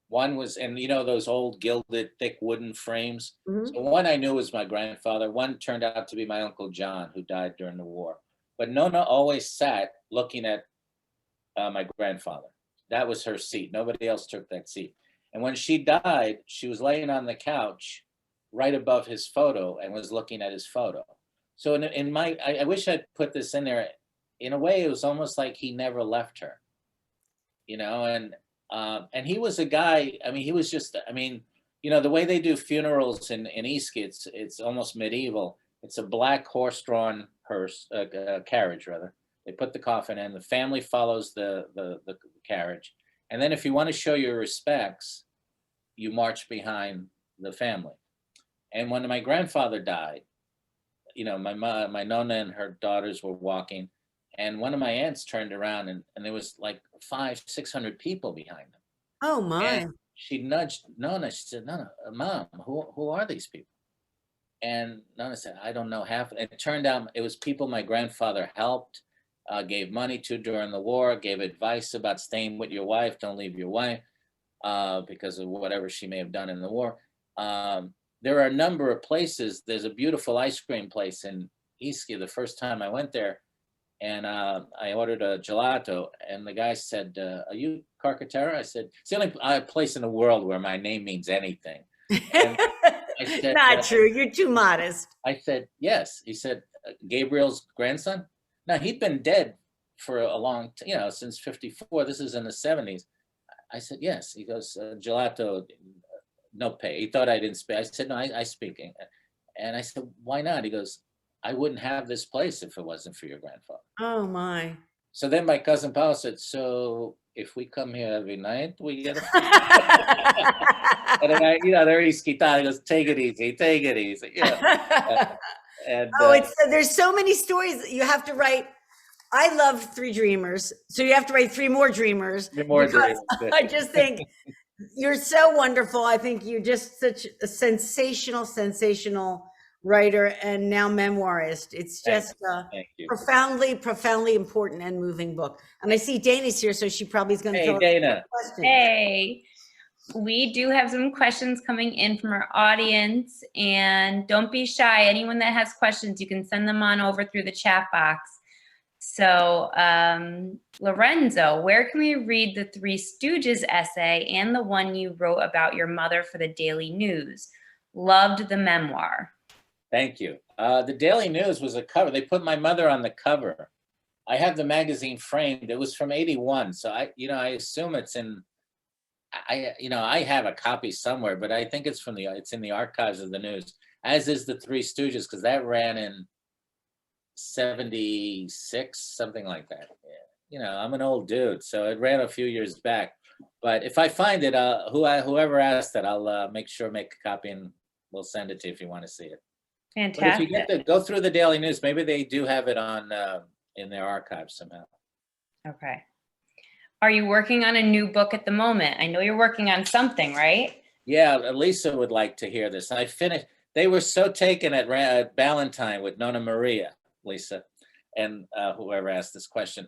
One was, and those old gilded, thick wooden frames. Mm-hmm. So one I knew was my grandfather. One turned out to be my Uncle John, who died during the war. But Nona always sat looking at my grandfather. That was her seat. Nobody else took that seat. And when she died, she was laying on the couch right above his photo and was looking at his photo. So I wish I'd put this in there. In a way, it was almost like he never left her, and he was a guy, he was just, the way they do funerals in Ischia, it's almost medieval. It's a black horse-drawn carriage, rather. They put the coffin in, the family follows the carriage. And then if you want to show your respects, you march behind the family. And when my grandfather died, my nonna and her daughters were walking, and one of my aunts turned around, and there was like 500-600 people behind them. Oh my. And she nudged Nonna. She said, "Nonna, Mom, who are these people?" And Nonna said, "I don't know half." It turned out it was people my grandfather helped, gave money to during the war, gave advice about staying with your wife, don't leave your wife, because of whatever she may have done in the war. There are a number of places. There's a beautiful ice cream place in Ischia. The first time I went there, and I ordered a gelato, and the guy said, "Are you Carcatera?" I said, "It's the only place in the world where my name means anything." And I said, Not true. You're too modest. I said, "Yes." He said, "Gabriel's grandson?" Now, he'd been dead for a long, since 54. This is in the 70s. I said, "Yes." He goes, "Gelato, no pay." He thought I didn't speak. I said, "No, I speak." And I said, "Why not?" He goes, "I wouldn't have this place if it wasn't for your grandfather." Oh my. So then my cousin Paul said, "So if we come here every night, we get a..." And then they're Ischitana. He goes, "Take it easy, take it easy." And there's so many stories that you have to write. I love Three Dreamers, so you have to write 3 more Dreamers. I just think you're so wonderful. I think you're just such a sensational writer and now memoirist. It's just Thank you. profoundly important and moving book. And I see Dana's here, so she probably is going to tell us Dana. questions. Hey, we do have some questions coming in from our audience, and don't be shy. Anyone that has questions, you can send them on over through the chat box. So, Lorenzo, where can we read the Three Stooges essay and the one you wrote about your mother for the Daily News? Loved the memoir. Thank you. The Daily News was a cover. They put my mother on the cover. I have the magazine framed. It was from '81, so I assume it's in. I have a copy somewhere, but I think it's it's in the archives of the News, as is the Three Stooges, because that ran in '76, something like that. Yeah. I'm an old dude, so it ran a few years back. But if I find it, whoever asked it, I'll make a copy and we'll send it to you if you want to see it. Fantastic. But if you get to go through the Daily News, maybe they do have it on in their archives somehow. Okay. Are you working on a new book at the moment? I know you're working on something, right? Yeah, Lisa would like to hear this. I finished. They were so taken at Valentine with Nonna Maria, Lisa, and whoever asked this question.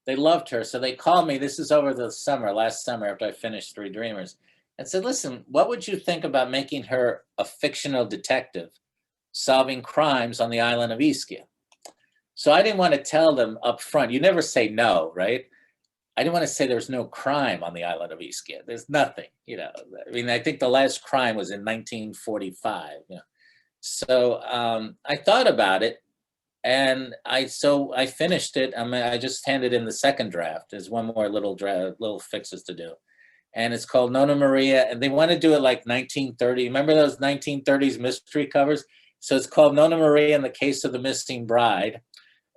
They loved her, so they called me. This is over the last summer, after I finished Three Dreamers, and said, "Listen, what would you think about making her a fictional detective solving crimes on the island of Ischia?" So I didn't want to tell them up front. You never say no, right? I didn't want to say there's no crime on the island of Ischia. There's nothing, I mean, I think the last crime was in 1945. So I thought about it, and I finished it. I just handed in the second draft. There's one more little fixes to do, and it's called Nonna Maria. And they want to do it like 1930. Remember those 1930s mystery covers? So it's called Nonna Maria and the Case of the Missing Bride.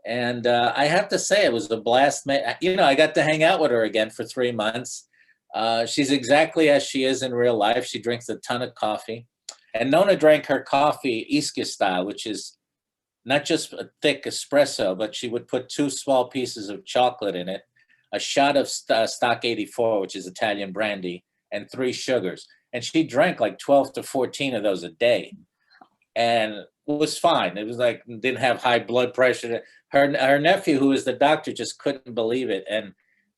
And I have to say, it was a blast. I got to hang out with her again for 3 months. She's exactly as she is in real life. She drinks a ton of coffee. And Nonna drank her coffee Ischia style, which is not just a thick espresso, but she would put 2 small pieces of chocolate in it, a shot of Stock 84, which is Italian brandy, and 3 sugars. And she drank like 12 to 14 of those a day. And it was fine. It was like, didn't have high blood pressure. Her nephew, who was the doctor, just couldn't believe it.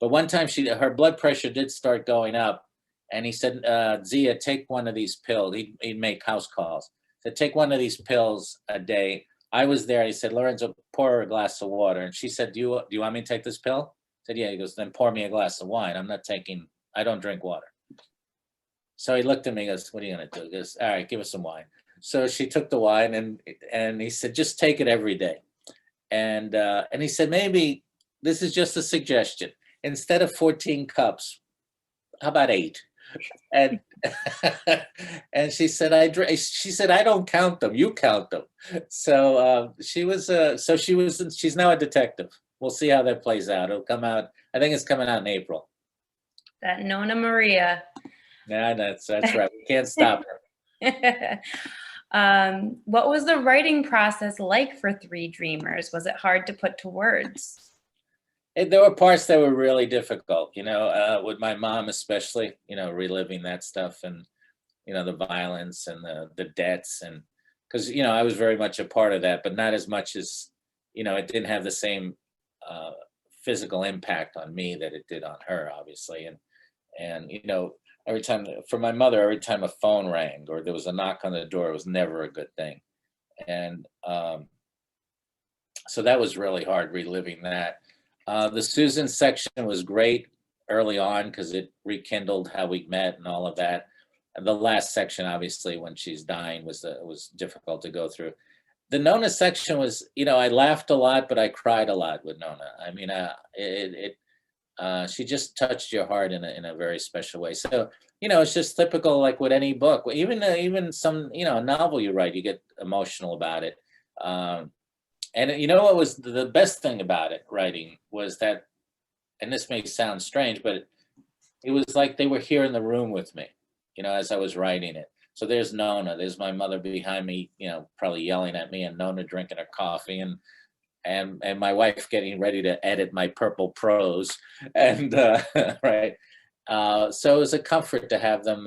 But one time her blood pressure did start going up, and he said, "Zia, take one of these pills." He'd make house calls. He said, "Take one of these pills a day." I was there. He said, "Lorenzo, pour her a glass of water." And she said, "Do you want me to take this pill?" I said, "Yeah." He goes, "Then pour me a glass of wine. I don't drink water." So he looked at me and goes, "What are you going to do?" He goes, "All right, give us some wine." So she took the wine, and he said, "Just take it every day." And he said, "Maybe this is just a suggestion. Instead of 14 cups, how about 8?" And and she said, "I don't count them. You count them." So she's now a detective. We'll see how that plays out. It'll come out. I think it's coming out in April. That Nonna Maria. Yeah, that's right. We can't stop her. What was the writing process like for Three Dreamers? Was it hard to put to words? There were parts that were really difficult, with my mom especially, reliving that stuff and, the violence and the debts and because, I was very much a part of that, but not as much as, it didn't have the same physical impact on me that it did on her, obviously. And, every time for my mother, every time a phone rang or there was a knock on the door, it was never a good thing. And so that was really hard reliving that. The Susan section was great early on because it rekindled how we met and all of that. And the last section, obviously, when she's dying, was difficult to go through. The Nona section was, I laughed a lot, but I cried a lot with Nona. I mean, she just touched your heart in a very special way. So, it's just typical, like with any book, even some, novel you write, you get emotional about it. And what was the best thing about it, writing, was that, and this may sound strange, but it was like they were here in the room with me, as I was writing it. So there's Nona, there's my mother behind me, probably yelling at me, and Nona drinking her coffee, and my wife getting ready to edit my purple prose, and right. So it was a comfort to have them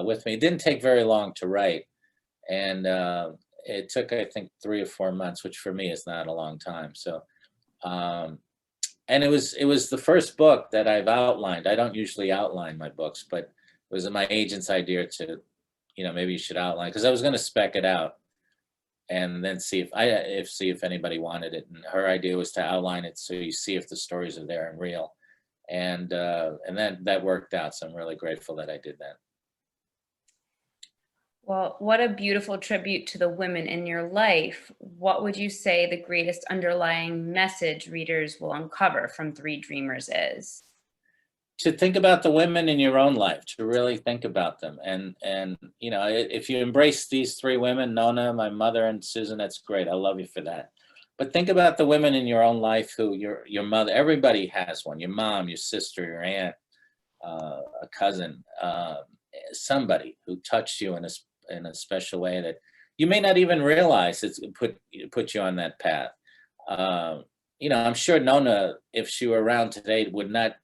with me. It didn't take very long to write, and it took, I think, 3 or 4 months, which for me is not a long time. So, and it was the first book that I've outlined. I don't usually outline my books, but it was my agent's idea to, maybe you should outline, because I was going to spec it out and then see if anybody wanted it. And her idea was to outline it so you see if the stories are there and real. And then that worked out. So I'm really grateful that I did that. Well, what a beautiful tribute to the women in your life. What would you say the greatest underlying message readers will uncover from Three Dreamers is? To think about the women in your own life, to really think about them. And if you embrace these 3 women, Nona, my mother, and Susan, that's great. I love you for that. But think about the women in your own life who your mother, everybody has one, your mom, your sister, your aunt, a cousin, somebody who touched you in a special way that you may not even realize it's put you on that path. I'm sure Nona, if she were around today, would not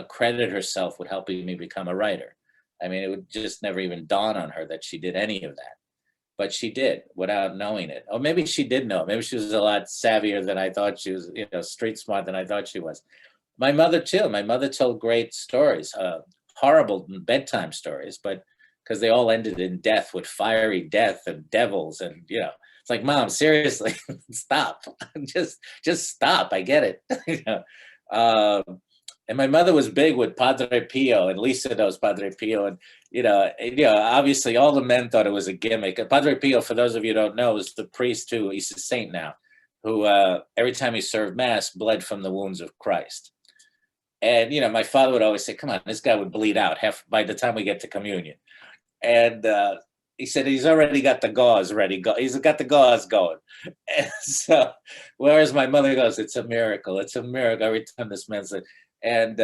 credit herself with helping me become a writer. I mean, it would just never even dawn on her that she did any of that. But she did without knowing it. Or maybe she did know. Maybe she was a lot savvier than I thought she was, street smart than I thought she was. My mother too. My mother told great stories, horrible bedtime stories, but because they all ended in death, with fiery death and devils. And, it's like, Mom, seriously, stop. just stop. I get it. And my mother was big with Padre Pio, and Lisa knows Padre Pio. And, obviously all the men thought it was a gimmick. Padre Pio, for those of you who don't know, is the priest who, he's a saint now, who every time he served mass bled from the wounds of Christ. And, my father would always say, come on, this guy would bleed out by the time we get to communion. And he said he's already got the gauze ready. He's got the gauze going. And so, whereas my mother goes, it's a miracle. It's a miracle every time this man said. And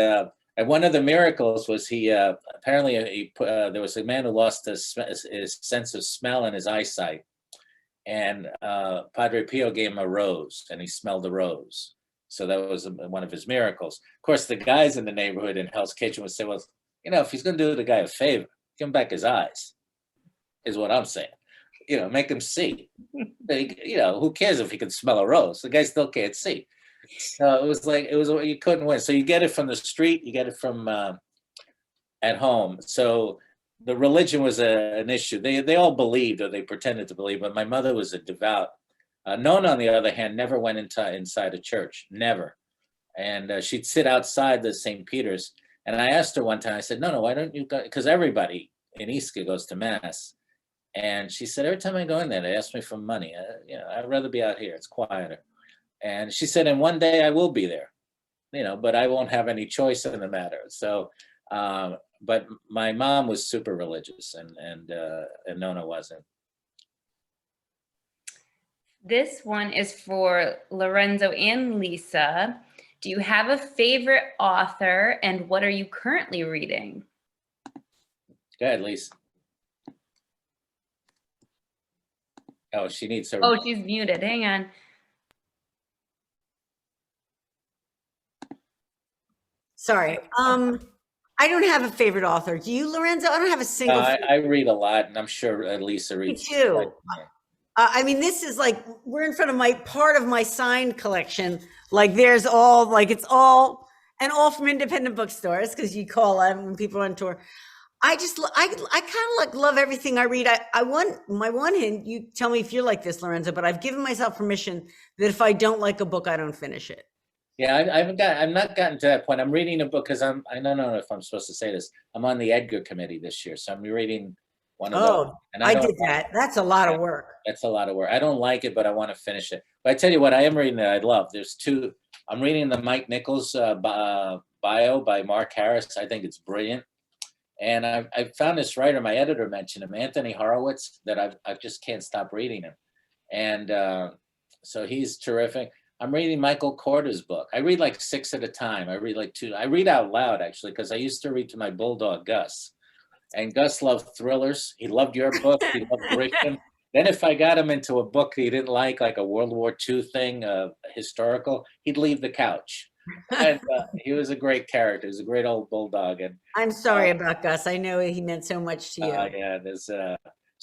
one of the miracles was apparently there was a man who lost his sense of smell and his eyesight. And Padre Pio gave him a rose, and he smelled the rose. So that was one of his miracles. Of course, the guys in the neighborhood in Hell's Kitchen would say, well, if he's going to do the guy a favor, give him back his eyes, is what I'm saying. Make him see. Who cares if he can smell a rose? The guy still can't see. So it was you couldn't win. So you get it from the street, you get it from at home. So the religion was an issue. They all believed, or they pretended to believe, but my mother was a devout. Nona, on the other hand, never went inside a church, never. And she'd sit outside the St. Peter's. And I asked her one time, I said, no, why don't you go? Because everybody in Ischia goes to Mass. And she said, every time I go in there, they ask me for money. I'd rather be out here. It's quieter. And she said, and one day I will be there, but I won't have any choice in the matter. So, but my mom was super religious, and Nona wasn't. This one is for Lorenzo and Lisa. Do you have a favorite author, and what are you currently reading? Go ahead, Lisa. Oh, she needs her. Oh, she's muted. Hang on. Sorry. I don't have a favorite author. Do you, Lorenzo? I don't have a single. I read a lot, and I'm sure Lisa Me reads. too. I mean, this is like, we're in front of part of my signed collection. Like there's all, like it's all, and all from independent bookstores, because you call them when people are on tour. I kind of like love everything I read. My one hint, you tell me if you're like this, Lorenzo, but I've given myself permission that if I don't like a book, I don't finish it. Yeah, I've not gotten to that point. I'm reading a book because I don't know if I'm supposed to say this. I'm on the Edgar committee this year, so I'm reading one of those. And I did that. That's a lot of work. That's a lot of work. I don't like it, but I want to finish it. But I tell you what, I am reading that I love. There's two. I'm reading the Mike Nichols bio by Mark Harris. I think it's brilliant. And I found this writer, my editor mentioned him, Anthony Horowitz, that I just can't stop reading him. And so he's terrific. I'm reading Michael Korda's book. I read like 6 at a time. I read like 2. I read out loud, actually, because I used to read to my bulldog, Gus. And Gus loved thrillers. He loved your book. He loved Grisham. Then if I got him into a book he didn't like a World War II thing, historical, he'd leave the couch. And he was a great character. He was a great old bulldog. And I'm sorry about Gus. I know he meant so much to you. Yeah, there's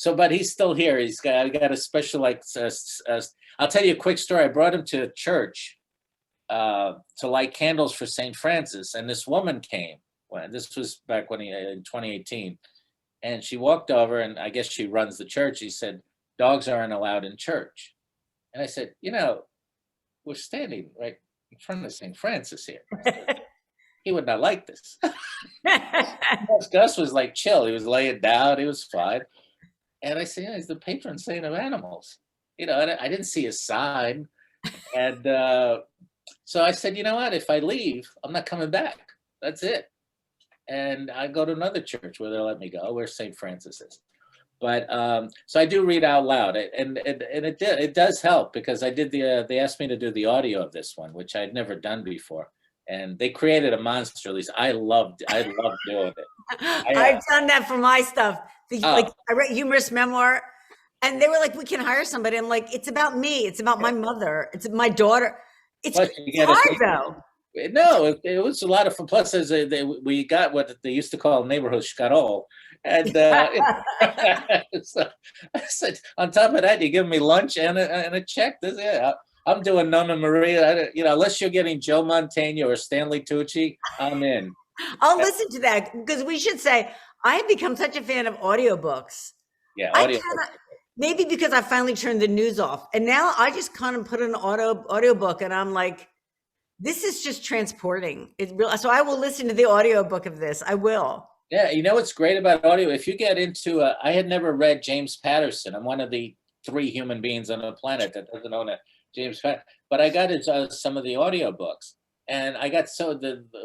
but he's still here. I got a special, like, I'll tell you a quick story. I brought him to church to light candles for St. Francis, and this woman came. This was back in 2018, and she walked over, and I guess she runs the church. He said, "Dogs aren't allowed in church," and I said, "We're standing right in front of St. Francis here." He would not like this. Gus was like chill. He was laying down. He was fine. And I said, he's the patron saint of animals. I didn't see his sign. And so I said, you know what? If I leave, I'm not coming back. That's it. And I go to another church where they'll let me go, where St. Francis is. But so I do read out loud, and it does help, because they asked me to do the audio of this one, which I'd never done before. And they created a monster, at least. I loved doing it. I've done that for my stuff. Like, I read humorous memoir, and they were like, "We can hire somebody." I'm like, "It's about me. It's about my mother. It's my daughter." It's hard though. No, it was a lot of fun. Plus, we got what they used to call neighborhood Scottol. And so I said, on top of that, you give me lunch and a check. I'm doing Nona Maria. Unless you're getting Joe Mantegna or Stanley Tucci, I'm in. I'll listen to that, because we should say I have become such a fan of audiobooks. Yeah, audiobooks. Maybe because I finally turned the news off, and now I just kind of put an audiobook, and I'm like, this is just transporting. So I will listen to the audiobook of this. I will. Yeah, what's great about audio? If you get into I had never read James Patterson. I'm one of the 3 human beings on the planet that doesn't own a James Patterson. But I got into some of the audiobooks, and I got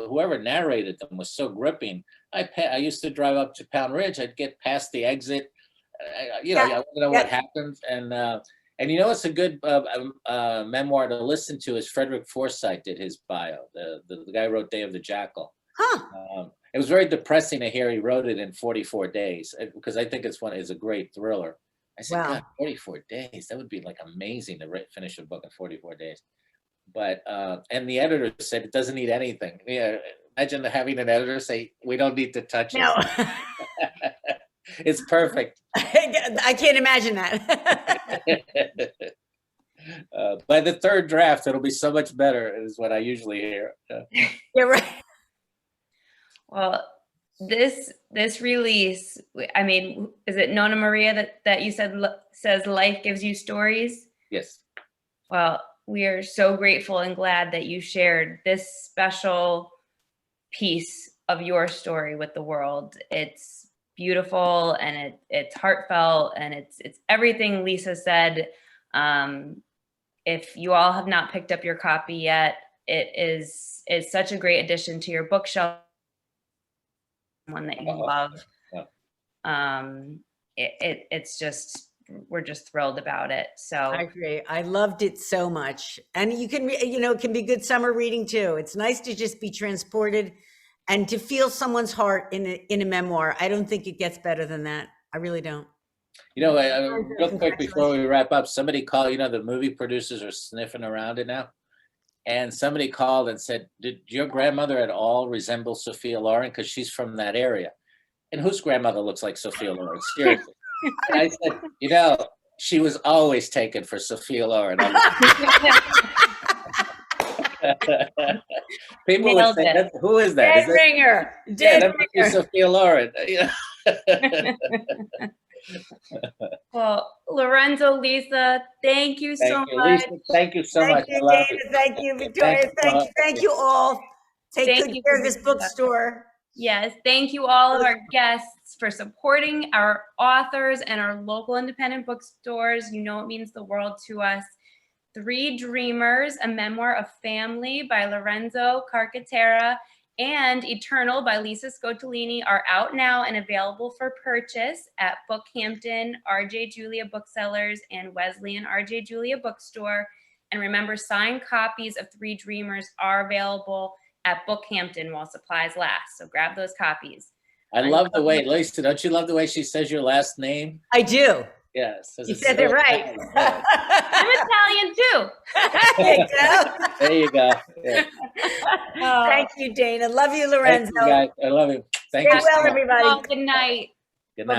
whoever narrated them was so gripping. I used to drive up to Pound Ridge. I'd get past the exit. I don't know what happened. And it's a good memoir to listen to is Frederick Forsyth did his bio. The guy who wrote Day of the Jackal. Huh. It was very depressing to hear he wrote it in 44 days, because I think it's a great thriller. I said, wow. God, 44 days. That would be like amazing to finish a book in 44 days. But, and the editor said it doesn't need anything. Yeah. Imagine having an editor say, we don't need to touch it. No. It's perfect. I can't imagine that. By the 3rd draft, it'll be so much better, is what I usually hear. Yeah, right. Well, this release, I mean, is it Nona Maria that you says life gives you stories? Yes. Well, we are so grateful and glad that you shared this special piece of your story with the world. It's beautiful, and it's heartfelt, and it's everything Lisa said. If you all have not picked up your copy yet, it's such a great addition to your bookshelf. One that you love. It's just, we're just thrilled about it. So I agree. I loved it so much. And you can, it can be good summer reading too. It's nice to just be transported and to feel someone's heart in a memoir. I don't think it gets better than that. I really don't. You know, real quick before we wrap up, somebody called, you know, the movie producers are sniffing around it now. And somebody called and said, did your grandmother at all resemble Sophia Loren? Because she's from that area. And whose grandmother looks like Sophia Loren? Seriously. And I said, you know, she was always taken for Sophia Loren. People would say, who is that? Dead ringer. Yeah, that must be Sophia Loren. Well, Lorenzo, Lisa, thank you so much. Lisa, thank you so much. Thank you, Dana. Thank you, Victoria. Thank you all. Take good care of this bookstore. Yes, thank you all of our guests for supporting our authors and our local independent bookstores. You know it means the world to us. Three Dreamers, a memoir of family by Lorenzo Carcatera, and Eternal by Lisa Scottoline are out now and available for purchase at BookHampton, RJ Julia Booksellers, and Wesleyan RJ Julia Bookstore. And remember, signed copies of Three Dreamers are available at BookHampton while supplies last. So grab those copies. I love the way, Lisa, don't you love the way she says your last name? I do. Yes. You said it right. I'm Italian too. There you go. There you go. Yeah. Thank you, Dana. Love you, Lorenzo. Thank you, guys. I love you. Thank you. Stay well, everybody. Good night.